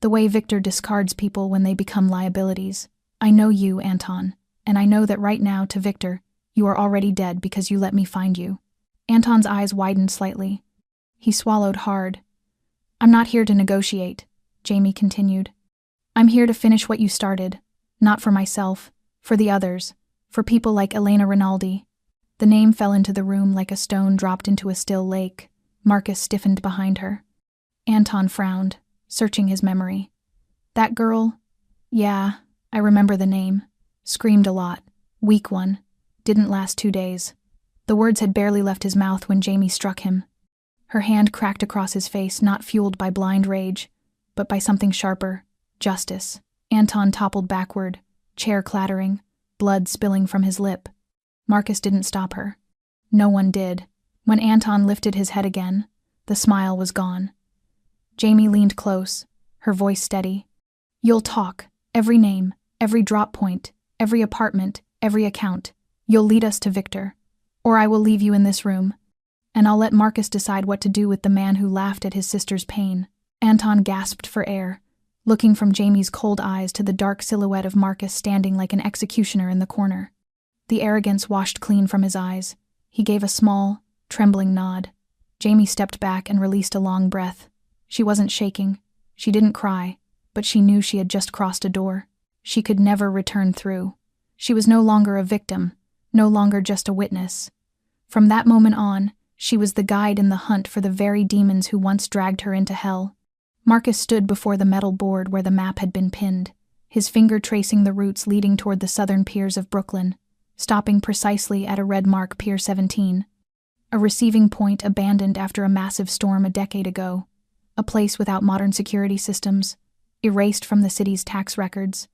the way Victor discards people when they become liabilities. I know you, Anton, and I know that right now, to Victor, you are already dead because you let me find you. Anton's eyes widened slightly. He swallowed hard. I'm not here to negotiate, Jamie continued. I'm here to finish what you started, not for myself, for the others, for people like Elena Rinaldi. The name fell into the room like a stone dropped into a still lake. Marcus stiffened behind her. Anton frowned, searching his memory. That girl? Yeah, I remember the name. Screamed a lot. Weak one. Didn't last 2 days. The words had barely left his mouth when Jamie struck him. Her hand cracked across his face, not fueled by blind rage, but by something sharper. Justice. Anton toppled backward, chair clattering, blood spilling from his lip. Marcus didn't stop her. No one did. When Anton lifted his head again, the smile was gone. Jamie leaned close, her voice steady. You'll talk. Every name, every drop point, every apartment, every account. You'll lead us to Victor. Or I will leave you in this room, and I'll let Marcus decide what to do with the man who laughed at his sister's pain. Anton gasped for air, looking from Jamie's cold eyes to the dark silhouette of Marcus standing like an executioner in the corner. The arrogance washed clean from his eyes. He gave a small, trembling nod. Jamie stepped back and released a long breath. She wasn't shaking. She didn't cry, but she knew she had just crossed a door. She could never return through. She was no longer a victim, no longer just a witness. From that moment on, she was the guide in the hunt for the very demons who once dragged her into hell. Marcus stood before the metal board where the map had been pinned, his finger tracing the routes leading toward the southern piers of Brooklyn, stopping precisely at a red mark, Pier 17. A receiving point abandoned after a massive storm a decade ago, a place without modern security systems, erased from the city's tax records,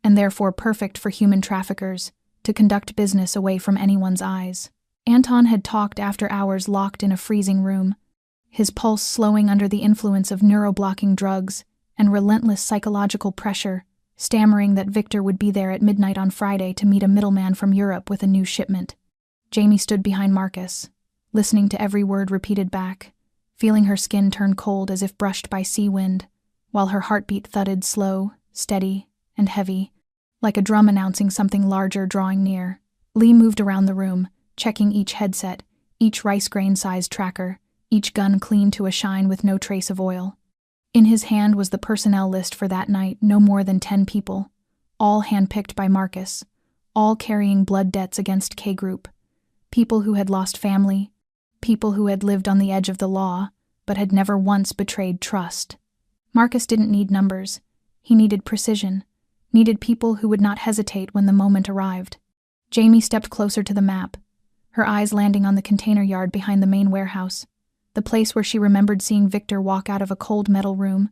and therefore perfect for human traffickers to conduct business away from anyone's eyes. Anton had talked after hours locked in a freezing room, his pulse slowing under the influence of neuroblocking drugs and relentless psychological pressure, stammering that Victor would be there at midnight on Friday to meet a middleman from Europe with a new shipment. Jamie stood behind Marcus, listening to every word repeated back, feeling her skin turn cold as if brushed by sea wind, while her heartbeat thudded slow, steady, and heavy, like a drum announcing something larger drawing near. Lee moved around the room, checking each headset, each rice grain-sized tracker, each gun clean to a shine with no trace of oil. In his hand was the personnel list for that night, no more than 10 people, all handpicked by Marcus, all carrying blood debts against K Group. People who had lost family, people who had lived on the edge of the law, but had never once betrayed trust. Marcus didn't need numbers. He needed precision, needed people who would not hesitate when the moment arrived. Jamie stepped closer to the map, her eyes landing on the container yard behind the main warehouse, the place where she remembered seeing Victor walk out of a cold metal room,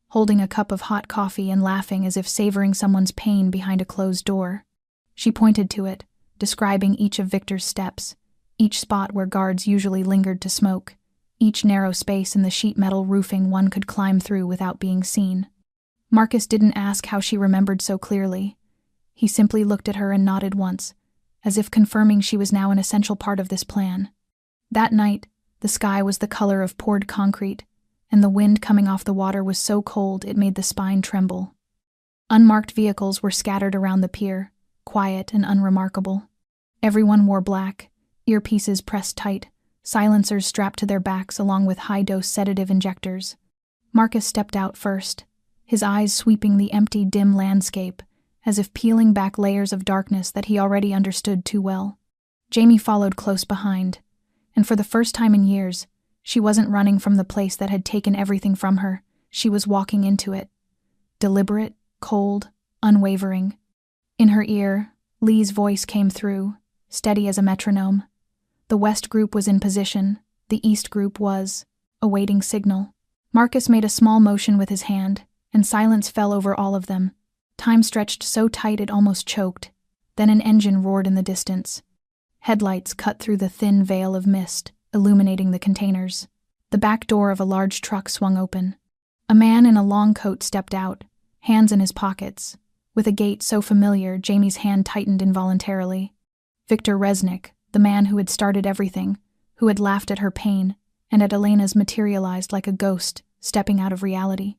holding a cup of hot coffee and laughing as if savoring someone's pain behind a closed door. She pointed to it, describing each of Victor's steps, each spot where guards usually lingered to smoke, each narrow space in the sheet metal roofing one could climb through without being seen. Marcus didn't ask how she remembered so clearly. He simply looked at her and nodded once, as if confirming she was now an essential part of this plan. That night, the sky was the color of poured concrete, and the wind coming off the water was so cold it made the spine tremble. Unmarked vehicles were scattered around the pier, quiet and unremarkable. Everyone wore black, earpieces pressed tight, silencers strapped to their backs along with high-dose sedative injectors. Marcus stepped out first, his eyes sweeping the empty, dim landscape, as if peeling back layers of darkness that he already understood too well. Jamie followed close behind, and for the first time in years, she wasn't running from the place that had taken everything from her, she was walking into it. Deliberate, cold, unwavering. In her ear, Lee's voice came through, steady as a metronome. The West group was in position, the East group was, awaiting signal. Marcus made a small motion with his hand, and silence fell over all of them. Time stretched so tight it almost choked. Then an engine roared in the distance. Headlights cut through the thin veil of mist, illuminating the containers. The back door of a large truck swung open. A man in a long coat stepped out, hands in his pockets. With a gait so familiar, Jamie's hand tightened involuntarily. Victor Resnick, the man who had started everything, who had laughed at her pain, and at Elena's materialized like a ghost, stepping out of reality.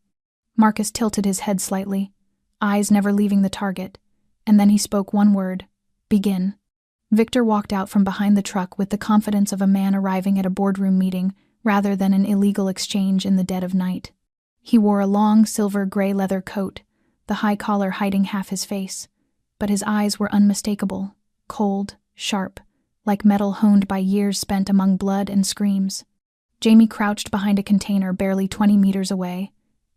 Marcus tilted his head slightly, eyes never leaving the target, and then he spoke one word: begin. Victor walked out from behind the truck with the confidence of a man arriving at a boardroom meeting rather than an illegal exchange in the dead of night. He wore a long silver-gray leather coat, the high collar hiding half his face, but his eyes were unmistakable, cold, sharp, like metal honed by years spent among blood and screams. Jamie crouched behind a container barely 20 meters away,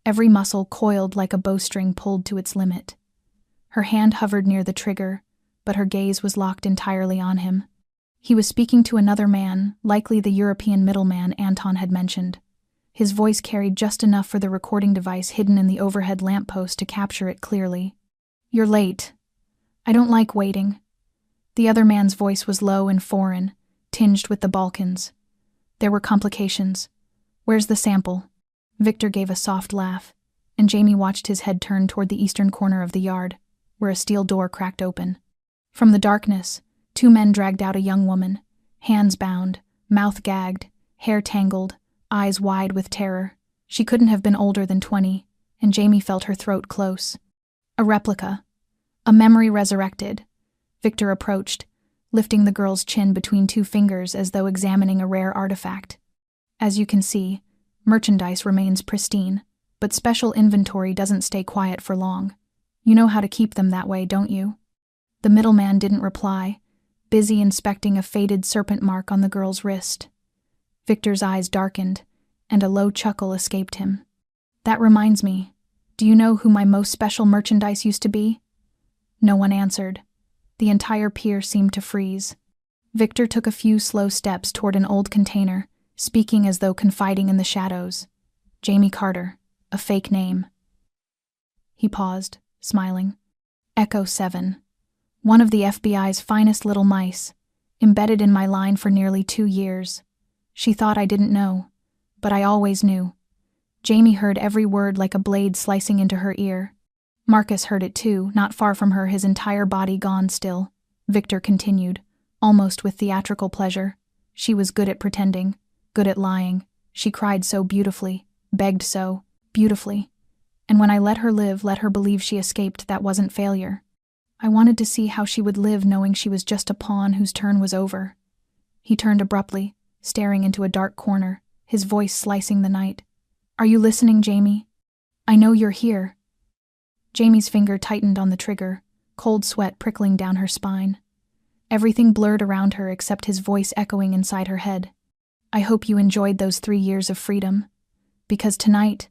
every muscle coiled like a bowstring pulled to its limit. Her hand hovered near the trigger, but her gaze was locked entirely on him. He was speaking to another man, likely the European middleman Anton had mentioned. His voice carried just enough for the recording device hidden in the overhead lamppost to capture it clearly. "You're late. I don't like waiting." The other man's voice was low and foreign, tinged with the Balkans. "There were complications. Where's the sample?" Victor gave a soft laugh, and Jamie watched his head turn toward the eastern corner of the yard, where a steel door cracked open. From the darkness, two men dragged out a young woman, hands bound, mouth gagged, hair tangled, eyes wide with terror. She couldn't have been older than 20, and Jamie felt her throat close. A replica. A memory resurrected. Victor approached, lifting the girl's chin between two fingers as though examining a rare artifact. "As you can see, merchandise remains pristine, but special inventory doesn't stay quiet for long. You know how to keep them that way, don't you?" The middleman didn't reply, busy inspecting a faded serpent mark on the girl's wrist. Victor's eyes darkened, and a low chuckle escaped him. "That reminds me, do you know who my most special merchandise used to be?" No one answered. The entire pier seemed to freeze. Victor took a few slow steps toward an old container, speaking as though confiding in the shadows. "Jamie Carter, a fake name." He paused, smiling. "Echo 7. One of the FBI's finest little mice, embedded in my line for nearly 2 years. She thought I didn't know, but I always knew." Jamie heard every word like a blade slicing into her ear. Marcus heard it too, not far from her, his entire body gone still. Victor continued, almost with theatrical pleasure. "She was good at pretending, good at lying. She cried so beautifully, begged so, beautifully. And when I let her live, let her believe she escaped, that wasn't failure. I wanted to see how she would live knowing she was just a pawn whose turn was over." He turned abruptly, staring into a dark corner, his voice slicing the night. "Are you listening, Jamie? I know you're here." Jamie's finger tightened on the trigger, cold sweat prickling down her spine. Everything blurred around her except his voice echoing inside her head. "I hope you enjoyed those 3 years of freedom. Because tonight,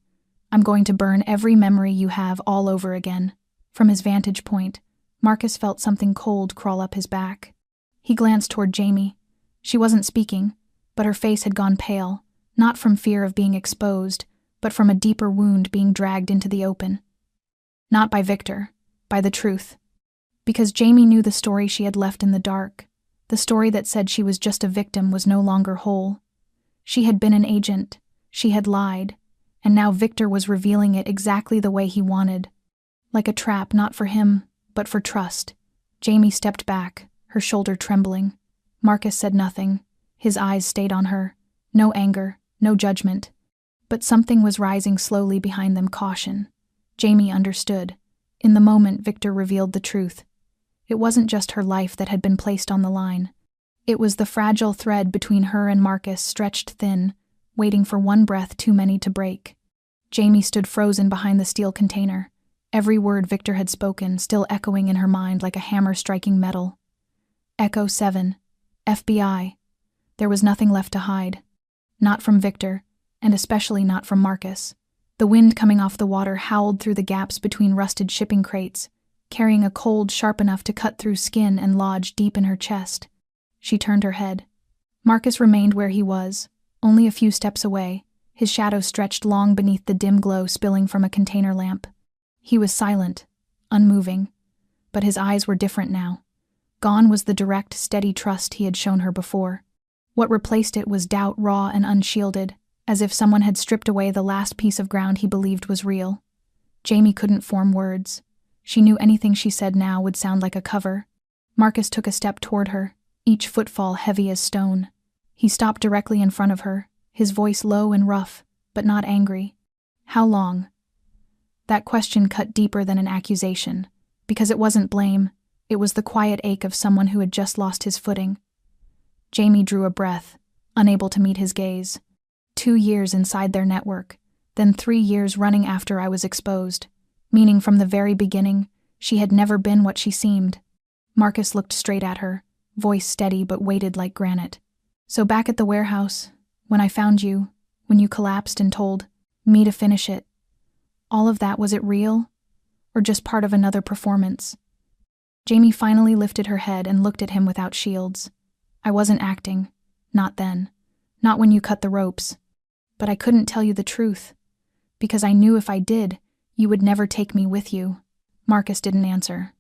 I'm going to burn every memory you have all over again." From his vantage point, Marcus felt something cold crawl up his back. He glanced toward Jamie. She wasn't speaking, but her face had gone pale, not from fear of being exposed, but from a deeper wound being dragged into the open. Not by Victor, by the truth. Because Jamie knew the story she had left in the dark. The story that said she was just a victim was no longer whole. She had been an agent, she had lied, and now Victor was revealing it exactly the way he wanted. Like a trap, not for him, but for trust. Jamie stepped back, her shoulder trembling. Marcus said nothing. His eyes stayed on her. No anger, no judgment. But something was rising slowly behind them, caution. Jamie understood. In the moment, Victor revealed the truth. It wasn't just her life that had been placed on the line. It was the fragile thread between her and Marcus stretched thin, waiting for one breath too many to break. Jamie stood frozen behind the steel container, every word Victor had spoken still echoing in her mind like a hammer striking metal. Echo 7. FBI. There was nothing left to hide. Not from Victor, and especially not from Marcus. The wind coming off the water howled through the gaps between rusted shipping crates, carrying a cold sharp enough to cut through skin and lodge deep in her chest. She turned her head. Marcus remained where he was, only a few steps away, his shadow stretched long beneath the dim glow spilling from a container lamp. He was silent, unmoving, but his eyes were different now. Gone was the direct, steady trust he had shown her before. What replaced it was doubt raw and unshielded, as if someone had stripped away the last piece of ground he believed was real. Jamie couldn't form words. She knew anything she said now would sound like a cover. Marcus took a step toward her, each footfall heavy as stone. He stopped directly in front of her, his voice low and rough, but not angry. How long? That question cut deeper than an accusation, because it wasn't blame, it was the quiet ache of someone who had just lost his footing. Jamie drew a breath, unable to meet his gaze. 2 years inside their network, then 3 years running after I was exposed, meaning from the very beginning, she had never been what she seemed. Marcus looked straight at her, voice steady but weighted like granite. So back at the warehouse, when I found you, when you collapsed and told me to finish it, all of that, was it real? Or just part of another performance? Jamie finally lifted her head and looked at him without shields. I wasn't acting. Not then. Not when you cut the ropes. But I couldn't tell you the truth. Because I knew if I did, you would never take me with you. Marcus didn't answer.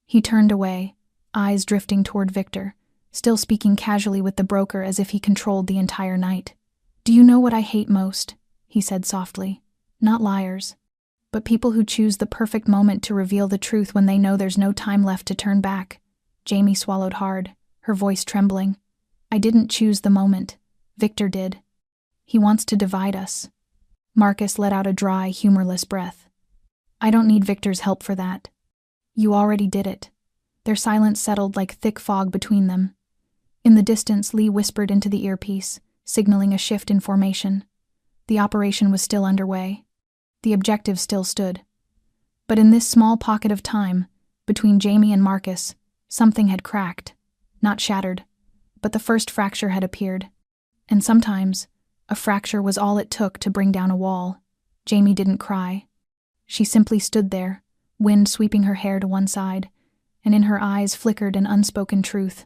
He turned away, eyes drifting toward Victor, still speaking casually with the broker as if he controlled the entire night. Do you know what I hate most? He said softly. Not liars. But people who choose the perfect moment to reveal the truth when they know there's no time left to turn back. Jamie swallowed hard, her voice trembling. I didn't choose the moment. Victor did. He wants to divide us. Marcus let out a dry, humorless breath. I don't need Victor's help for that. You already did it. Their silence settled like thick fog between them. In the distance, Lee whispered into the earpiece, signaling a shift in formation. The operation was still underway. The objective still stood. But in this small pocket of time, between Jamie and Marcus, something had cracked. Not shattered, but the first fracture had appeared. And sometimes, a fracture was all it took to bring down a wall. Jamie didn't cry. She simply stood there, wind sweeping her hair to one side, and in her eyes flickered an unspoken truth.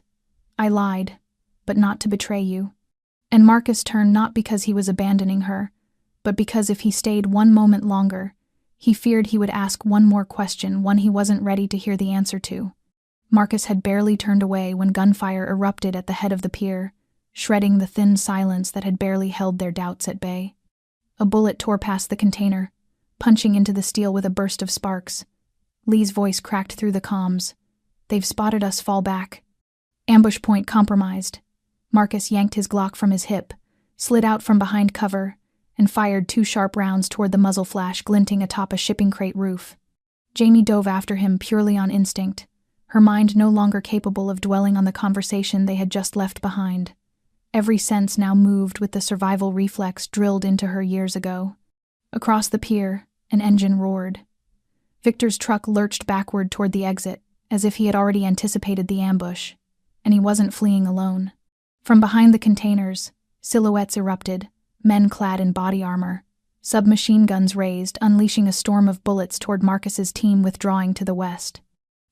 I lied, but not to betray you. And Marcus turned not because he was abandoning her, but because if he stayed one moment longer, he feared he would ask one more question, one he wasn't ready to hear the answer to. Marcus had barely turned away when gunfire erupted at the head of the pier, shredding the thin silence that had barely held their doubts at bay. A bullet tore past the container, punching into the steel with a burst of sparks. Lee's voice cracked through the comms. They've spotted us, fall back. Ambush point compromised. Marcus yanked his Glock from his hip, slid out from behind cover, and fired 2 sharp rounds toward the muzzle flash glinting atop a shipping crate roof. Jamie dove after him purely on instinct, her mind no longer capable of dwelling on the conversation they had just left behind. Every sense now moved with the survival reflex drilled into her years ago. Across the pier, an engine roared. Victor's truck lurched backward toward the exit, as if he had already anticipated the ambush, and he wasn't fleeing alone. From behind the containers, silhouettes erupted, men clad in body armor, submachine guns raised, unleashing a storm of bullets toward Marcus's team withdrawing to the west.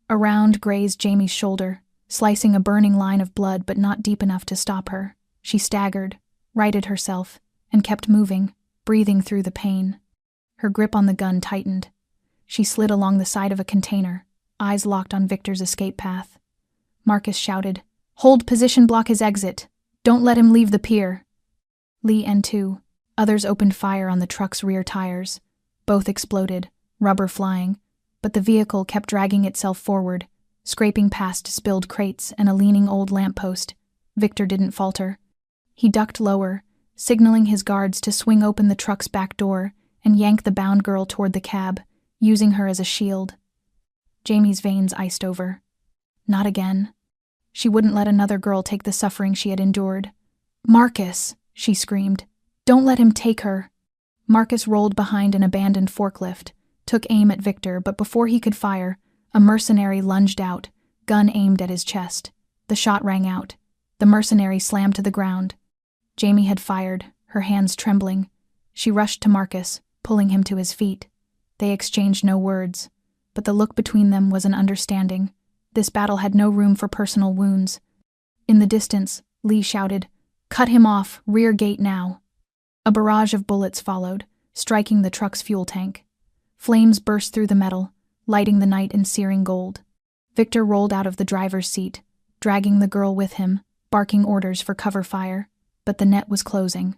A round grazed Jamie's shoulder, slicing a burning line of blood but not deep enough to stop her. She staggered, righted herself, and kept moving, breathing through the pain. Her grip on the gun tightened. She slid along the side of a container, eyes locked on Victor's escape path. Marcus shouted, "Hold position, block his exit. Don't let him leave the pier." Lee and 2 others opened fire on the truck's rear tires. Both exploded, rubber flying, but the vehicle kept dragging itself forward, scraping past spilled crates and a leaning old lamppost. Victor didn't falter. He ducked lower, signaling his guards to swing open the truck's back door and yank the bound girl toward the cab, using her as a shield. Jamie's veins iced over. Not again. She wouldn't let another girl take the suffering she had endured. "Marcus," she screamed. "Don't let him take her." Marcus rolled behind an abandoned forklift, took aim at Victor, but before he could fire, a mercenary lunged out, gun aimed at his chest. The shot rang out. The mercenary slammed to the ground. Jamie had fired, her hands trembling. She rushed to Marcus, pulling him to his feet. They exchanged no words, but the look between them was an understanding. This battle had no room for personal wounds. In the distance, Lee shouted, "Cut him off, rear gate now." A barrage of bullets followed, striking the truck's fuel tank. Flames burst through the metal, lighting the night in searing gold. Victor rolled out of the driver's seat, dragging the girl with him, barking orders for cover fire, but the net was closing.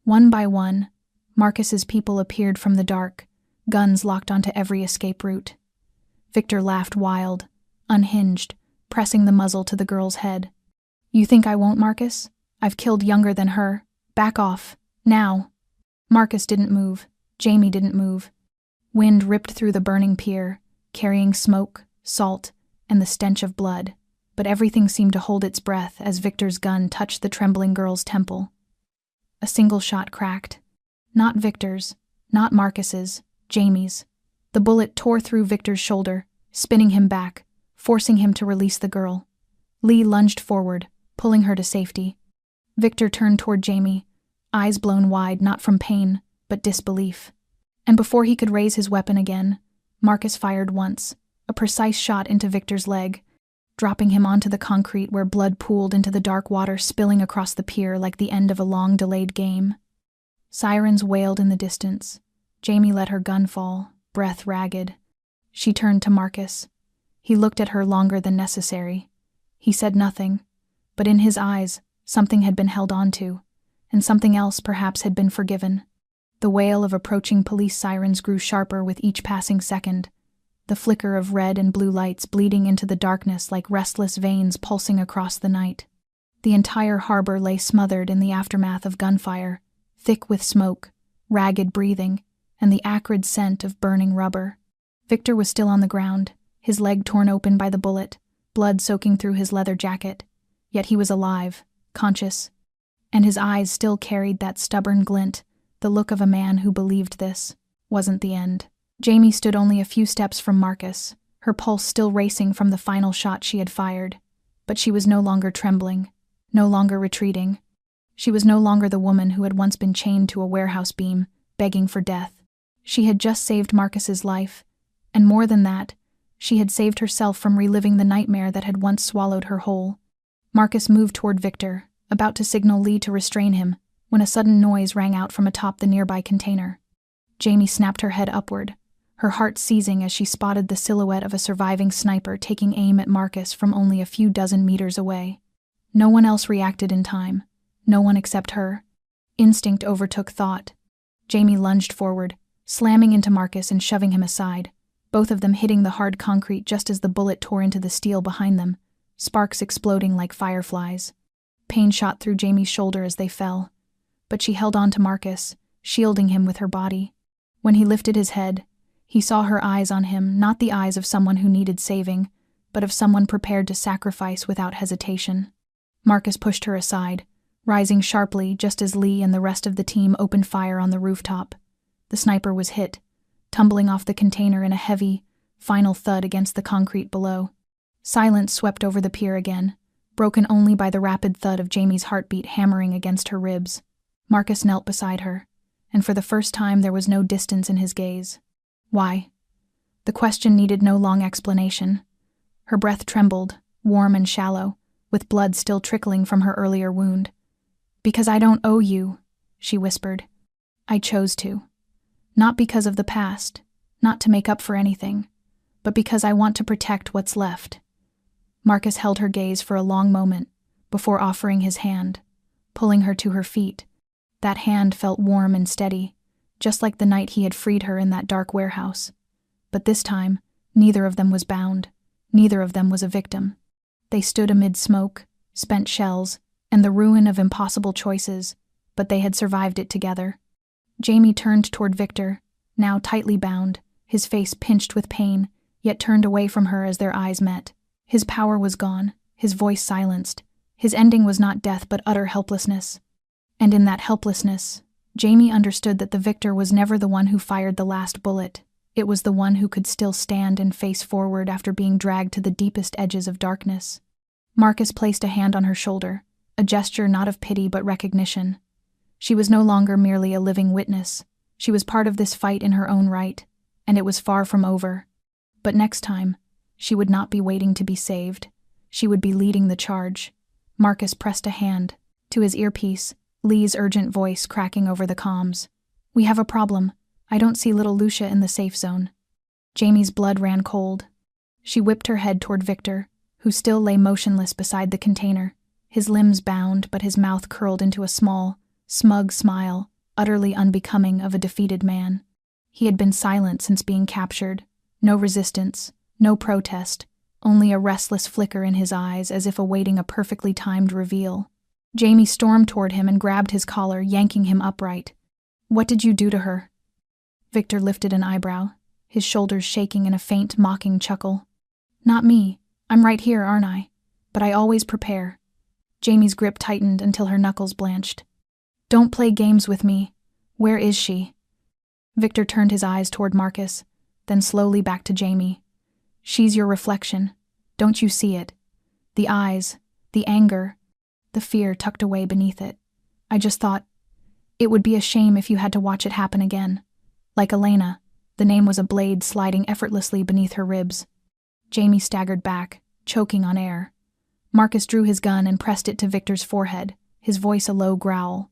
One by one, Marcus's people appeared from the dark, guns locked onto every escape route. Victor laughed wild, unhinged, pressing the muzzle to the girl's head. "You think I won't, Marcus? I've killed younger than her. Back off. Now." Marcus didn't move. Jamie didn't move. Wind ripped through the burning pier, carrying smoke, salt, and the stench of blood, but everything seemed to hold its breath as Victor's gun touched the trembling girl's temple. A single shot cracked. Not Victor's, not Marcus's, Jamie's. The bullet tore through Victor's shoulder, spinning him back, forcing him to release the girl. Lee lunged forward, pulling her to safety. Victor turned toward Jamie, eyes blown wide not from pain, but disbelief. And before he could raise his weapon again, Marcus fired once, a precise shot into Victor's leg, dropping him onto the concrete where blood pooled into the dark water, spilling across the pier like the end of a long-delayed game. Sirens wailed in the distance. Jamie let her gun fall, breath ragged. She turned to Marcus. He looked at her longer than necessary. He said nothing, but in his eyes, something had been held onto, and something else perhaps had been forgiven. The wail of approaching police sirens grew sharper with each passing second, the flicker of red and blue lights bleeding into the darkness like restless veins pulsing across the night. The entire harbor lay smothered in the aftermath of gunfire, thick with smoke, ragged breathing, and the acrid scent of burning rubber. Victor was still on the ground, his leg torn open by the bullet, blood soaking through his leather jacket. Yet he was alive, conscious, and his eyes still carried that stubborn glint, the look of a man who believed this wasn't the end. Jamie stood only a few steps from Marcus, her pulse still racing from the final shot she had fired. But she was no longer trembling, no longer retreating. She was no longer the woman who had once been chained to a warehouse beam, begging for death. She had just saved Marcus's life, and more than that, she had saved herself from reliving the nightmare that had once swallowed her whole. Marcus moved toward Victor, about to signal Lee to restrain him, when a sudden noise rang out from atop the nearby container. Jamie snapped her head upward, her heart seizing as she spotted the silhouette of a surviving sniper taking aim at Marcus from only a few dozen meters away. No one else reacted in time, no one except her. Instinct overtook thought. Jamie lunged forward, slamming into Marcus and shoving him aside, both of them hitting the hard concrete just as the bullet tore into the steel behind them, sparks exploding like fireflies. Pain shot through Jamie's shoulder as they fell, but she held on to Marcus, shielding him with her body. When he lifted his head, he saw her eyes on him, not the eyes of someone who needed saving, but of someone prepared to sacrifice without hesitation. Marcus pushed her aside, rising sharply just as Lee and the rest of the team opened fire on the rooftop. The sniper was hit, tumbling off the container in a heavy, final thud against the concrete below. Silence swept over the pier again, broken only by the rapid thud of Jamie's heartbeat hammering against her ribs. Marcus knelt beside her, and for the first time there was no distance in his gaze. Why? The question needed no long explanation. Her breath trembled, warm and shallow, with blood still trickling from her earlier wound. "Because I don't owe you," she whispered. "I chose to. Not because of the past, not to make up for anything, but because I want to protect what's left." Marcus held her gaze for a long moment, before offering his hand, pulling her to her feet. That hand felt warm and steady, just like the night he had freed her in that dark warehouse. But this time, neither of them was bound, neither of them was a victim. They stood amid smoke, spent shells, and the ruin of impossible choices, but they had survived it together. Jamie turned toward Victor, now tightly bound, his face pinched with pain, yet turned away from her as their eyes met. His power was gone, his voice silenced. His ending was not death but utter helplessness. And in that helplessness, Jamie understood that the victor was never the one who fired the last bullet. It was the one who could still stand and face forward after being dragged to the deepest edges of darkness. Marcus placed a hand on her shoulder, a gesture not of pity but recognition. She was no longer merely a living witness. She was part of this fight in her own right, and it was far from over. But next time, she would not be waiting to be saved. She would be leading the charge. Marcus pressed a hand to his earpiece, Lee's urgent voice cracking over the comms. "We have a problem. I don't see little Lucia in the safe zone." Jamie's blood ran cold. She whipped her head toward Victor, who still lay motionless beside the container, his limbs bound but his mouth curled into a small, smug smile, utterly unbecoming of a defeated man. He had been silent since being captured. No resistance, no protest, only a restless flicker in his eyes as if awaiting a perfectly timed reveal. Jamie stormed toward him and grabbed his collar, yanking him upright. "What did you do to her?" Victor lifted an eyebrow, his shoulders shaking in a faint, mocking chuckle. "Not me. I'm right here, aren't I? But I always prepare." Jamie's grip tightened until her knuckles blanched. "Don't play games with me. Where is she?" Victor turned his eyes toward Marcus, then slowly back to Jamie. "She's your reflection. Don't you see it? The eyes, the anger, the fear tucked away beneath it. I just thought, it would be a shame if you had to watch it happen again. Like Elena," the name was a blade sliding effortlessly beneath her ribs. Jamie staggered back, choking on air. Marcus drew his gun and pressed it to Victor's forehead, his voice a low growl.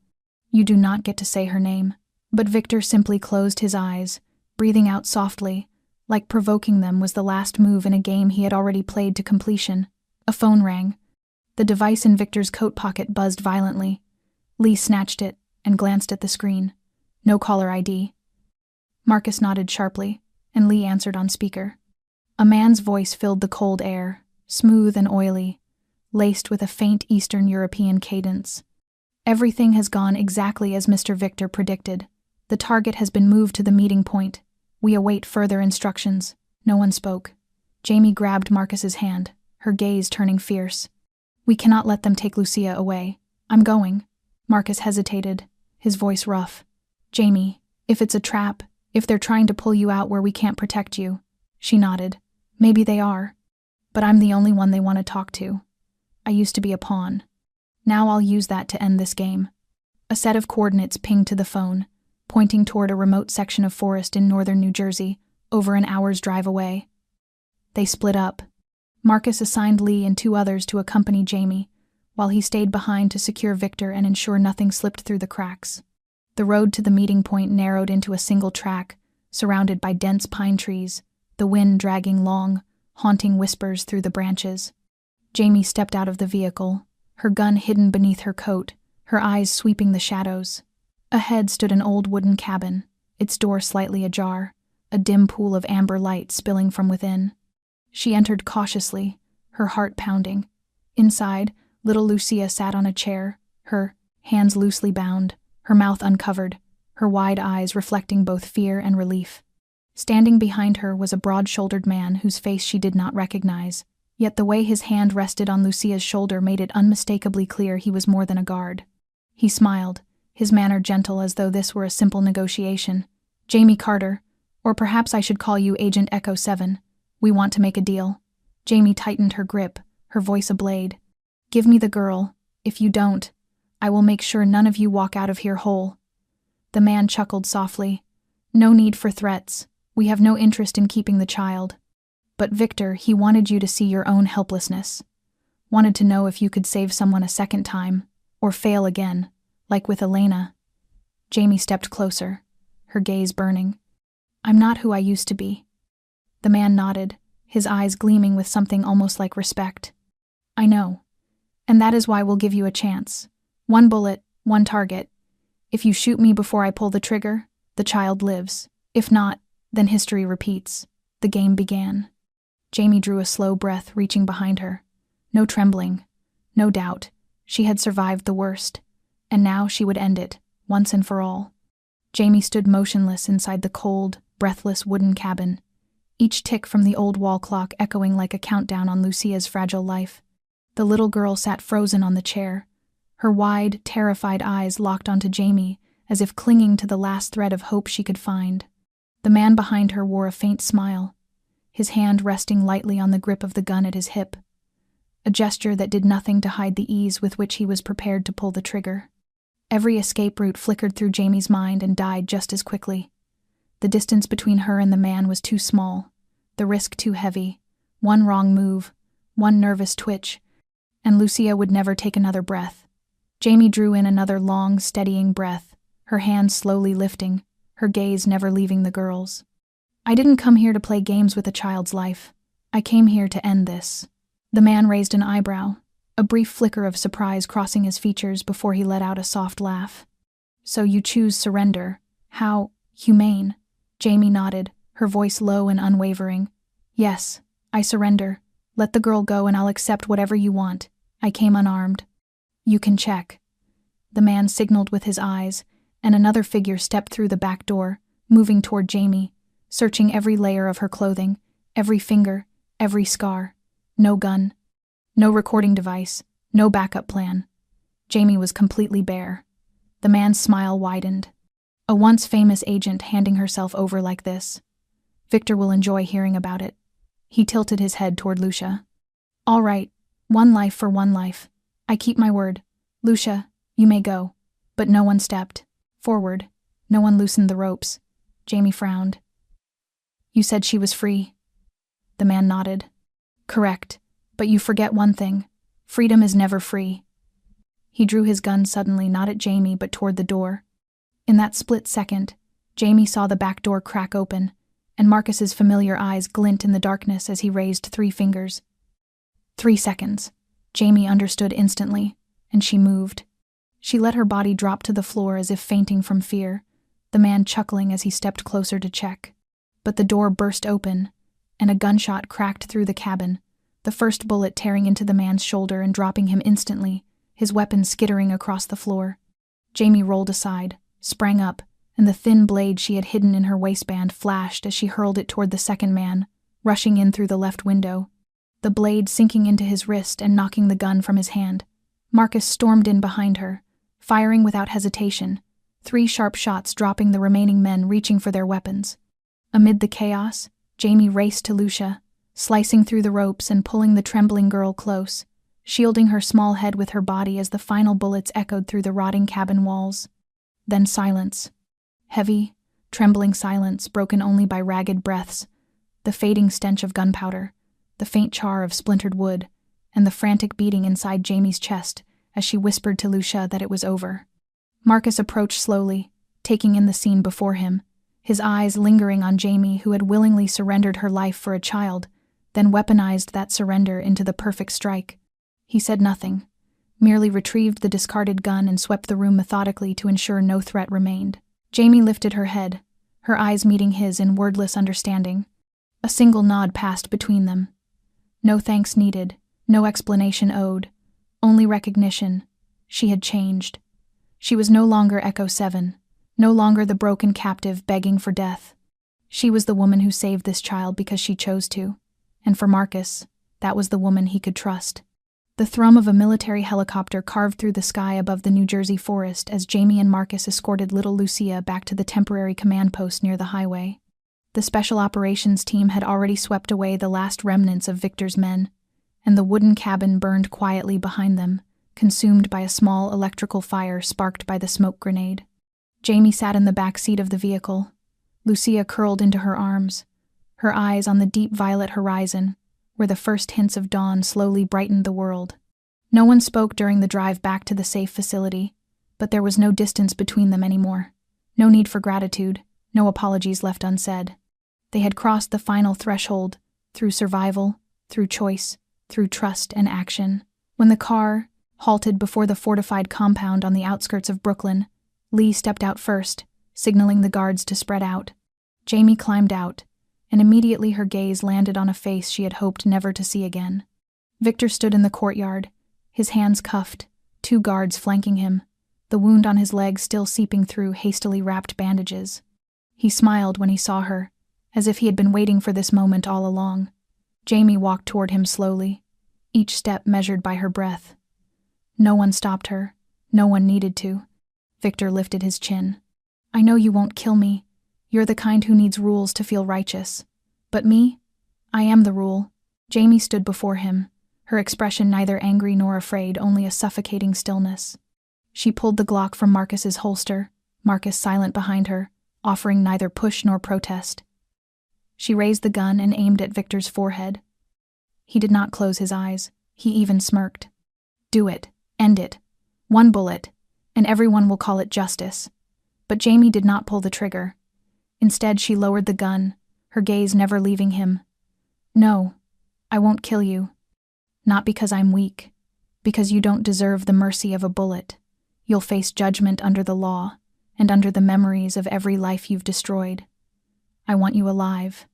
"You do not get to say her name." But Victor simply closed his eyes, breathing out softly, like provoking them was the last move in a game he had already played to completion. A phone rang. The device in Victor's coat pocket buzzed violently. Lee snatched it and glanced at the screen. No caller ID. Marcus nodded sharply, and Lee answered on speaker. A man's voice filled the cold air, smooth and oily, laced with a faint Eastern European cadence. "Everything has gone exactly as Mr. Victor predicted. The target has been moved to the meeting point. We await further instructions." No one spoke. Jamie grabbed Marcus's hand, her gaze turning fierce. "We cannot let them take Lucia away. I'm going." Marcus hesitated, his voice rough. "Jamie, if it's a trap, if they're trying to pull you out where we can't protect you." She nodded. "Maybe they are. But I'm the only one they want to talk to. I used to be a pawn. Now I'll use that to end this game." A set of coordinates pinged to the phone, pointing toward a remote section of forest in northern New Jersey, over an hour's drive away. They split up. Marcus assigned Lee and 2 others to accompany Jamie, while he stayed behind to secure Victor and ensure nothing slipped through the cracks. The road to the meeting point narrowed into a single track, surrounded by dense pine trees, the wind dragging long, haunting whispers through the branches. Jamie stepped out of the vehicle, her gun hidden beneath her coat, her eyes sweeping the shadows. Ahead stood an old wooden cabin, its door slightly ajar, a dim pool of amber light spilling from within. She entered cautiously, her heart pounding. Inside, little Lucia sat on a chair, her hands loosely bound, her mouth uncovered, her wide eyes reflecting both fear and relief. Standing behind her was a broad-shouldered man whose face she did not recognize, yet the way his hand rested on Lucia's shoulder made it unmistakably clear he was more than a guard. He smiled, his manner gentle as though this were a simple negotiation. "Jamie Carter, or perhaps I should call you Agent Echo 7. We want to make a deal." Jamie tightened her grip, her voice a blade. "Give me the girl. If you don't, I will make sure none of you walk out of here whole." The man chuckled softly. "No need for threats. We have no interest in keeping the child. But Victor, he wanted you to see your own helplessness. Wanted to know if you could save someone a second time, or fail again, like with Elena." Jamie stepped closer, her gaze burning. "I'm not who I used to be." The man nodded, his eyes gleaming with something almost like respect. "I know. And that is why we'll give you a chance. 1 bullet, 1 target. If you shoot me before I pull the trigger, the child lives. If not, then history repeats." The game began. Jamie drew a slow breath, reaching behind her. No trembling, no doubt. She had survived the worst, and now she would end it, once and for all. Jamie stood motionless inside the cold, breathless wooden cabin, each tick from the old wall clock echoing like a countdown on Lucia's fragile life. The little girl sat frozen on the chair, her wide, terrified eyes locked onto Jamie, as if clinging to the last thread of hope she could find. The man behind her wore a faint smile, his hand resting lightly on the grip of the gun at his hip, a gesture that did nothing to hide the ease with which he was prepared to pull the trigger. Every escape route flickered through Jamie's mind and died just as quickly. The distance between her and the man was too small, the risk too heavy. One wrong move, one nervous twitch, and Lucia would never take another breath. Jamie drew in another long, steadying breath, her hands slowly lifting, her gaze never leaving the girl's. "I didn't come here to play games with a child's life. I came here to end this." The man raised an eyebrow, a brief flicker of surprise crossing his features before he let out a soft laugh. "So you choose surrender. How humane." Jamie nodded, her voice low and unwavering. "Yes, I surrender. Let the girl go and I'll accept whatever you want. I came unarmed." "You can check." The man signaled with his eyes, and another figure stepped through the back door, moving toward Jamie, searching every layer of her clothing, every finger, every scar. No gun. No recording device. No backup plan. Jamie was completely bare. The man's smile widened. A once famous agent handing herself over like this. Victor will enjoy hearing about it. He tilted his head toward Lucia. "All right, one life for one life. I keep my word. Lucia, you may go." But no one stepped forward. No one loosened the ropes. Jamie frowned. "You said she was free." The man nodded. "Correct, but you forget one thing. Freedom is never free." He drew his gun suddenly, not at Jamie but toward the door. In that split second, Jamie saw the back door crack open, and Marcus's familiar eyes glint in the darkness as he raised 3 fingers. 3 seconds. Jamie understood instantly, and she moved. She let her body drop to the floor as if fainting from fear, the man chuckling as he stepped closer to check. But the door burst open, and a gunshot cracked through the cabin, the first bullet tearing into the man's shoulder and dropping him instantly, his weapon skittering across the floor. Jamie rolled aside, sprang up, and the thin blade she had hidden in her waistband flashed as she hurled it toward the second man, rushing in through the left window. The blade sinking into his wrist and knocking the gun from his hand. Marcus stormed in behind her, firing without hesitation, 3 sharp shots dropping the remaining men reaching for their weapons. Amid the chaos, Jamie raced to Lucia, slicing through the ropes and pulling the trembling girl close, shielding her small head with her body as the final bullets echoed through the rotting cabin walls. Then silence. Heavy, trembling silence broken only by ragged breaths, the fading stench of gunpowder, the faint char of splintered wood, and the frantic beating inside Jamie's chest as she whispered to Lucia that it was over. Marcus approached slowly, taking in the scene before him, his eyes lingering on Jamie, who had willingly surrendered her life for a child, then weaponized that surrender into the perfect strike. He said nothing, merely retrieved the discarded gun and swept the room methodically to ensure no threat remained. Jamie lifted her head, her eyes meeting his in wordless understanding. A single nod passed between them. No thanks needed, no explanation owed, only recognition. She had changed. She was no longer Echo 7, no longer the broken captive begging for death. She was the woman who saved this child because she chose to, and for Marcus, that was the woman he could trust. The thrum of a military helicopter carved through the sky above the New Jersey forest as Jamie and Marcus escorted little Lucia back to the temporary command post near the highway. The special operations team had already swept away the last remnants of Victor's men, and the wooden cabin burned quietly behind them, consumed by a small electrical fire sparked by the smoke grenade. Jamie sat in the back seat of the vehicle, Lucia curled into her arms, her eyes on the deep violet horizon, where the first hints of dawn slowly brightened the world. No one spoke during the drive back to the safe facility, but there was no distance between them anymore. No need for gratitude, no apologies left unsaid. They had crossed the final threshold, through survival, through choice, through trust and action. When the car halted before the fortified compound on the outskirts of Brooklyn, Lee stepped out first, signaling the guards to spread out. Jamie climbed out, and immediately her gaze landed on a face she had hoped never to see again. Victor stood in the courtyard, his hands cuffed, 2 guards flanking him, the wound on his leg still seeping through hastily wrapped bandages. He smiled when he saw her, as if he had been waiting for this moment all along. Jamie walked toward him slowly, each step measured by her breath. No one stopped her. No one needed to. Victor lifted his chin. I know you won't kill me. You're the kind who needs rules to feel righteous. But me? I am the rule. Jamie stood before him, her expression neither angry nor afraid, only a suffocating stillness. She pulled the Glock from Marcus's holster, Marcus silent behind her, offering neither push nor protest. She raised the gun and aimed at Victor's forehead. He did not close his eyes. He even smirked. Do it. End it. One bullet, and everyone will call it justice. But Jamie did not pull the trigger. Instead, she lowered the gun, her gaze never leaving him. No, I won't kill you. Not because I'm weak. Because you don't deserve the mercy of a bullet. You'll face judgment under the law, and under the memories of every life you've destroyed. I want you alive.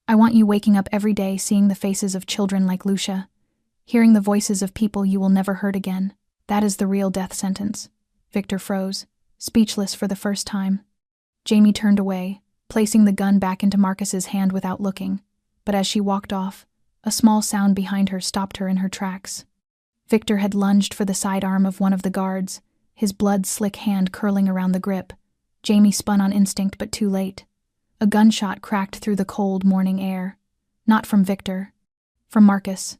I want you waking up every day seeing the faces of children like Lucia, hearing the voices of people you will never hurt again. That is the real death sentence. Victor froze, speechless for the first time. Jamie turned away, placing the gun back into Marcus's hand without looking, but as she walked off, a small sound behind her stopped her in her tracks. Victor had lunged for the sidearm of one of the guards, his blood-slick hand curling around the grip. Jamie spun on instinct, but too late. A gunshot cracked through the cold morning air. Not from Victor. From Marcus.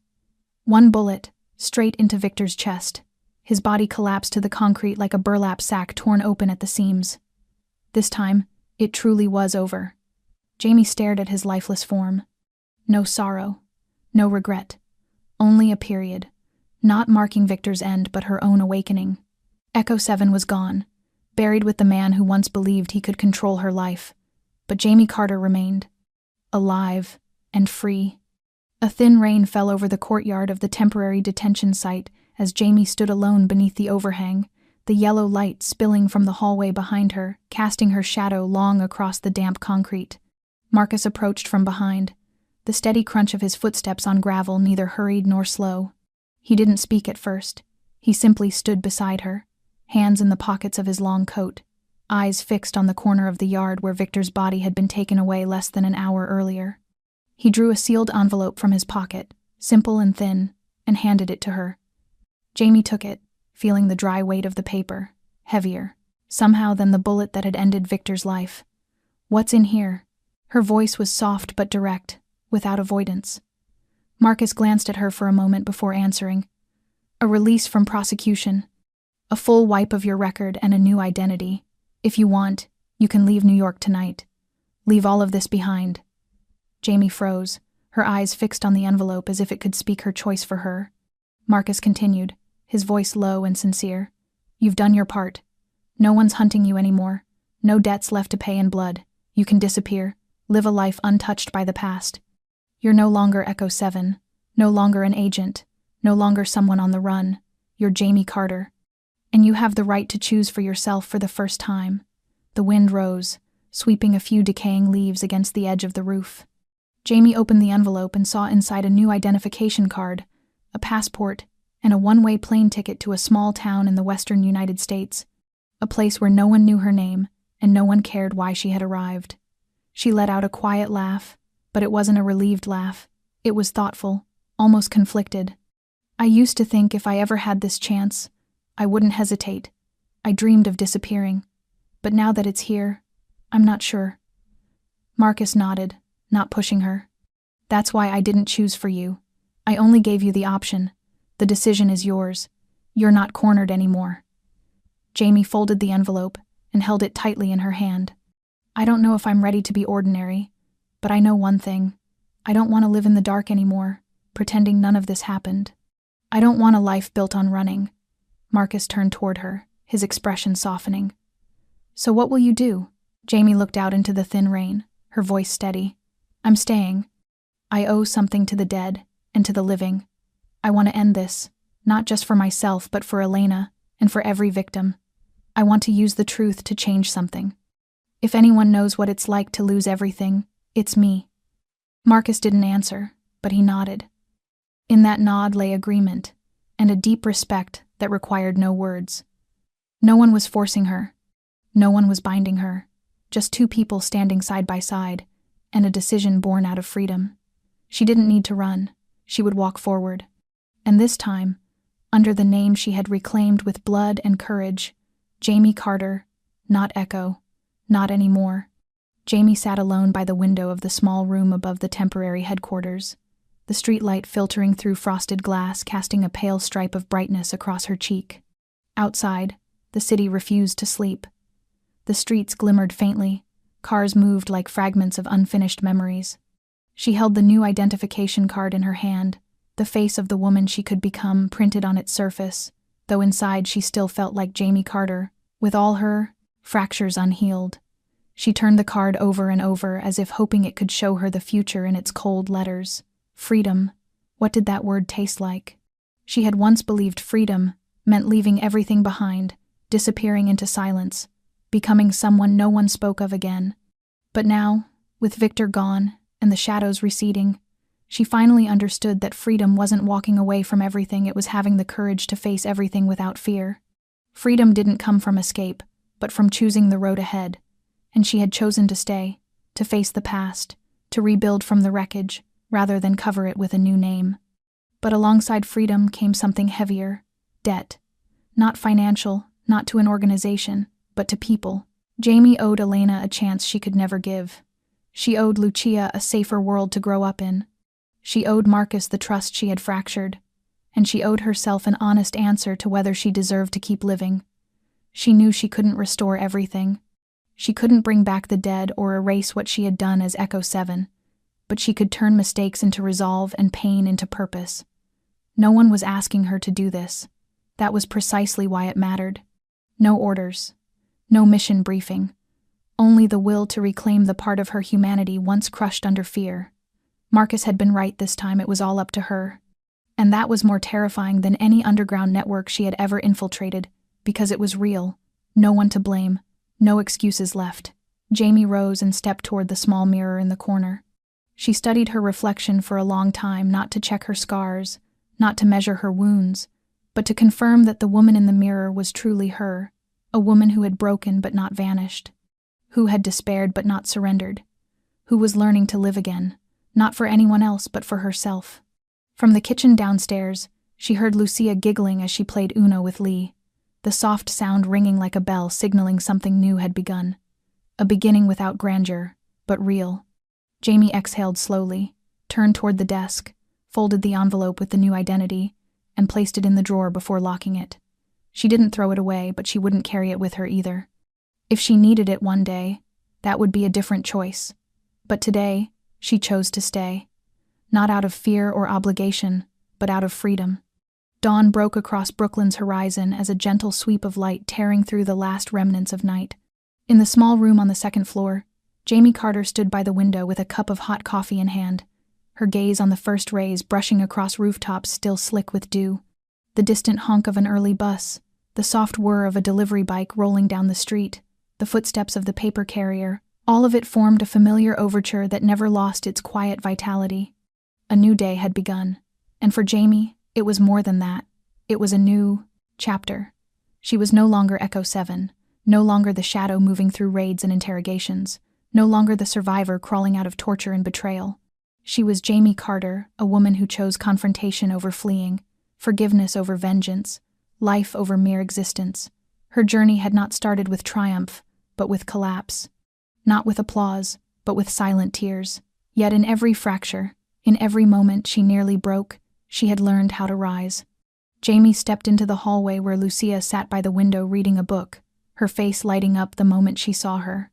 One bullet, straight into Victor's chest. His body collapsed to the concrete like a burlap sack torn open at the seams. This time, it truly was over. Jamie stared at his lifeless form. No sorrow. No regret. Only a period. Not marking Victor's end, but her own awakening. Echo 7 was gone, buried with the man who once believed he could control her life. But Jamie Carter remained. Alive and free. A thin rain fell over the courtyard of the temporary detention site as Jamie stood alone beneath the overhang, the yellow light spilling from the hallway behind her, casting her shadow long across the damp concrete. Marcus approached from behind, the steady crunch of his footsteps on gravel neither hurried nor slow. He didn't speak at first. He simply stood beside her, hands in the pockets of his long coat, eyes fixed on the corner of the yard where Victor's body had been taken away less than an hour earlier. He drew a sealed envelope from his pocket, simple and thin, and handed it to her. Jamie took it, feeling the dry weight of the paper, heavier, somehow, than the bullet that had ended Victor's life. What's in here? Her voice was soft but direct, without avoidance. Marcus glanced at her for a moment before answering. A release from prosecution. A full wipe of your record and a new identity. If you want, you can leave New York tonight. Leave all of this behind. Jamie froze, her eyes fixed on the envelope as if it could speak her choice for her. Marcus continued, his voice low and sincere. You've done your part. No one's hunting you anymore. No debts left to pay in blood. You can disappear, live a life untouched by the past. You're no longer Echo 7, no longer an agent, no longer someone on the run. You're Jamie Carter. And you have the right to choose for yourself for the first time. The wind rose, sweeping a few decaying leaves against the edge of the roof. Jamie opened the envelope and saw inside a new identification card, a passport, and a one-way plane ticket to a small town in the western United States, a place where no one knew her name and no one cared why she had arrived. She let out a quiet laugh, but it wasn't a relieved laugh. It was thoughtful, almost conflicted. I used to think if I ever had this chance, I wouldn't hesitate. I dreamed of disappearing. But now that it's here, I'm not sure. Marcus nodded, not pushing her. That's why I didn't choose for you. I only gave you the option. The decision is yours. You're not cornered anymore. Jamie folded the envelope and held it tightly in her hand. I don't know if I'm ready to be ordinary, but I know one thing. I don't want to live in the dark anymore, pretending none of this happened. I don't want a life built on running. Marcus turned toward her, his expression softening. So what will you do? Jamie looked out into the thin rain, her voice steady. I'm staying. I owe something to the dead and to the living. I want to end this, not just for myself, but for Elena and for every victim. I want to use the truth to change something. If anyone knows what it's like to lose everything, it's me. Marcus didn't answer, but he nodded. In that nod lay agreement, and a deep respect that required no words. No one was forcing her. No one was binding her. Just two people standing side by side, and a decision born out of freedom. She didn't need to run. She would walk forward. And this time, under the name she had reclaimed with blood and courage, Jamie Carter, not Echo, not anymore. Jamie sat alone by the window of the small room above the temporary headquarters, the streetlight filtering through frosted glass, casting a pale stripe of brightness across her cheek. Outside, the city refused to sleep. The streets glimmered faintly, cars moved like fragments of unfinished memories. She held the new identification card in her hand, the face of the woman she could become printed on its surface, though inside she still felt like Jamie Carter, with all her fractures unhealed. She turned the card over and over as if hoping it could show her the future in its cold letters. Freedom. What did that word taste like? She had once believed freedom meant leaving everything behind, disappearing into silence, becoming someone no one spoke of again. But now, with Victor gone and the shadows receding, she finally understood that freedom wasn't walking away from everything, it was having the courage to face everything without fear. Freedom didn't come from escape, but from choosing the road ahead, and she had chosen to stay, to face the past, to rebuild from the wreckage, rather than cover it with a new name. But alongside freedom came something heavier: debt. Not financial, not to an organization, but to people. Jamie owed Elena a chance she could never give. She owed Lucia a safer world to grow up in. She owed Marcus the trust she had fractured, and she owed herself an honest answer to whether she deserved to keep living. She knew she couldn't restore everything. She couldn't bring back the dead or erase what she had done as Echo 7, but she could turn mistakes into resolve and pain into purpose. No one was asking her to do this. That was precisely why it mattered. No orders. No mission briefing. Only the will to reclaim the part of her humanity once crushed under fear. Marcus had been right this time, it was all up to her. And that was more terrifying than any underground network she had ever infiltrated, because it was real. No one to blame. No excuses left. Jamie rose and stepped toward the small mirror in the corner. She studied her reflection for a long time, not to check her scars, not to measure her wounds, but to confirm that the woman in the mirror was truly her, a woman who had broken but not vanished, who had despaired but not surrendered, who was learning to live again, not for anyone else but for herself. From the kitchen downstairs, she heard Lucia giggling as she played Uno with Lee, the soft sound ringing like a bell signaling something new had begun. A beginning without grandeur, but real. Jamie exhaled slowly, turned toward the desk, folded the envelope with the new identity, and placed it in the drawer before locking it. She didn't throw it away, but she wouldn't carry it with her either. If she needed it one day, that would be a different choice. But today, she chose to stay. Not out of fear or obligation, but out of freedom. Dawn broke across Brooklyn's horizon as a gentle sweep of light tearing through the last remnants of night. In the small room on the second floor, Jamie Carter stood by the window with a cup of hot coffee in hand, her gaze on the first rays brushing across rooftops still slick with dew. The distant honk of an early bus, the soft whir of a delivery bike rolling down the street, the footsteps of the paper carrier, all of it formed a familiar overture that never lost its quiet vitality. A new day had begun, and for Jamie, it was more than that. It was a new chapter. She was no longer Echo 7, no longer the shadow moving through raids and interrogations, no longer the survivor crawling out of torture and betrayal. She was Jamie Carter, a woman who chose confrontation over fleeing, forgiveness over vengeance, life over mere existence. Her journey had not started with triumph, but with collapse. Not with applause, but with silent tears. Yet in every fracture, in every moment she nearly broke, she had learned how to rise. Jamie stepped into the hallway where Lucia sat by the window reading a book, her face lighting up the moment she saw her.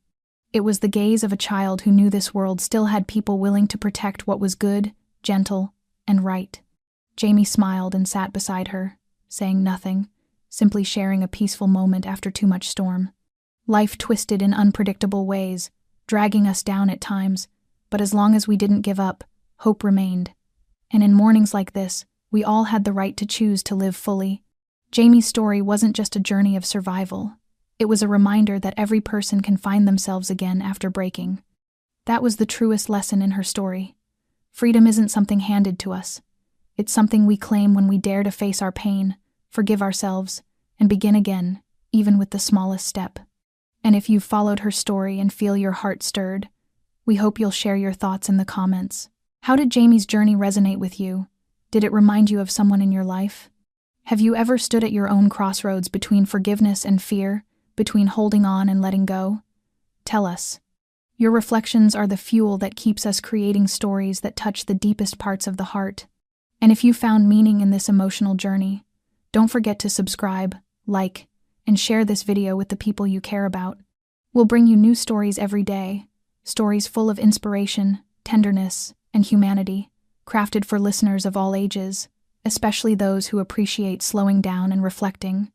It was the gaze of a child who knew this world still had people willing to protect what was good, gentle, and right. Jamie smiled and sat beside her, saying nothing, simply sharing a peaceful moment after too much storm. Life twisted in unpredictable ways, dragging us down at times, but as long as we didn't give up, hope remained. And in mornings like this, we all had the right to choose to live fully. Jamie's story wasn't just a journey of survival. It was a reminder that every person can find themselves again after breaking. That was the truest lesson in her story. Freedom isn't something handed to us. It's something we claim when we dare to face our pain, forgive ourselves, and begin again, even with the smallest step. And if you've followed her story and feel your heart stirred, we hope you'll share your thoughts in the comments. How did Jamie's journey resonate with you? Did it remind you of someone in your life? Have you ever stood at your own crossroads between forgiveness and fear, between holding on and letting go? Tell us. Your reflections are the fuel that keeps us creating stories that touch the deepest parts of the heart. And if you found meaning in this emotional journey, don't forget to subscribe, like, and share this video with the people you care about. We'll bring you new stories every day, stories full of inspiration, tenderness, and humanity, crafted for listeners of all ages, especially those who appreciate slowing down and reflecting.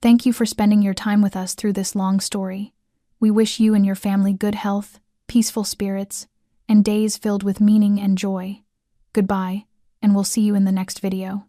Thank you for spending your time with us through this long story. We wish you and your family good health, peaceful spirits, and days filled with meaning and joy. Goodbye, and we'll see you in the next video.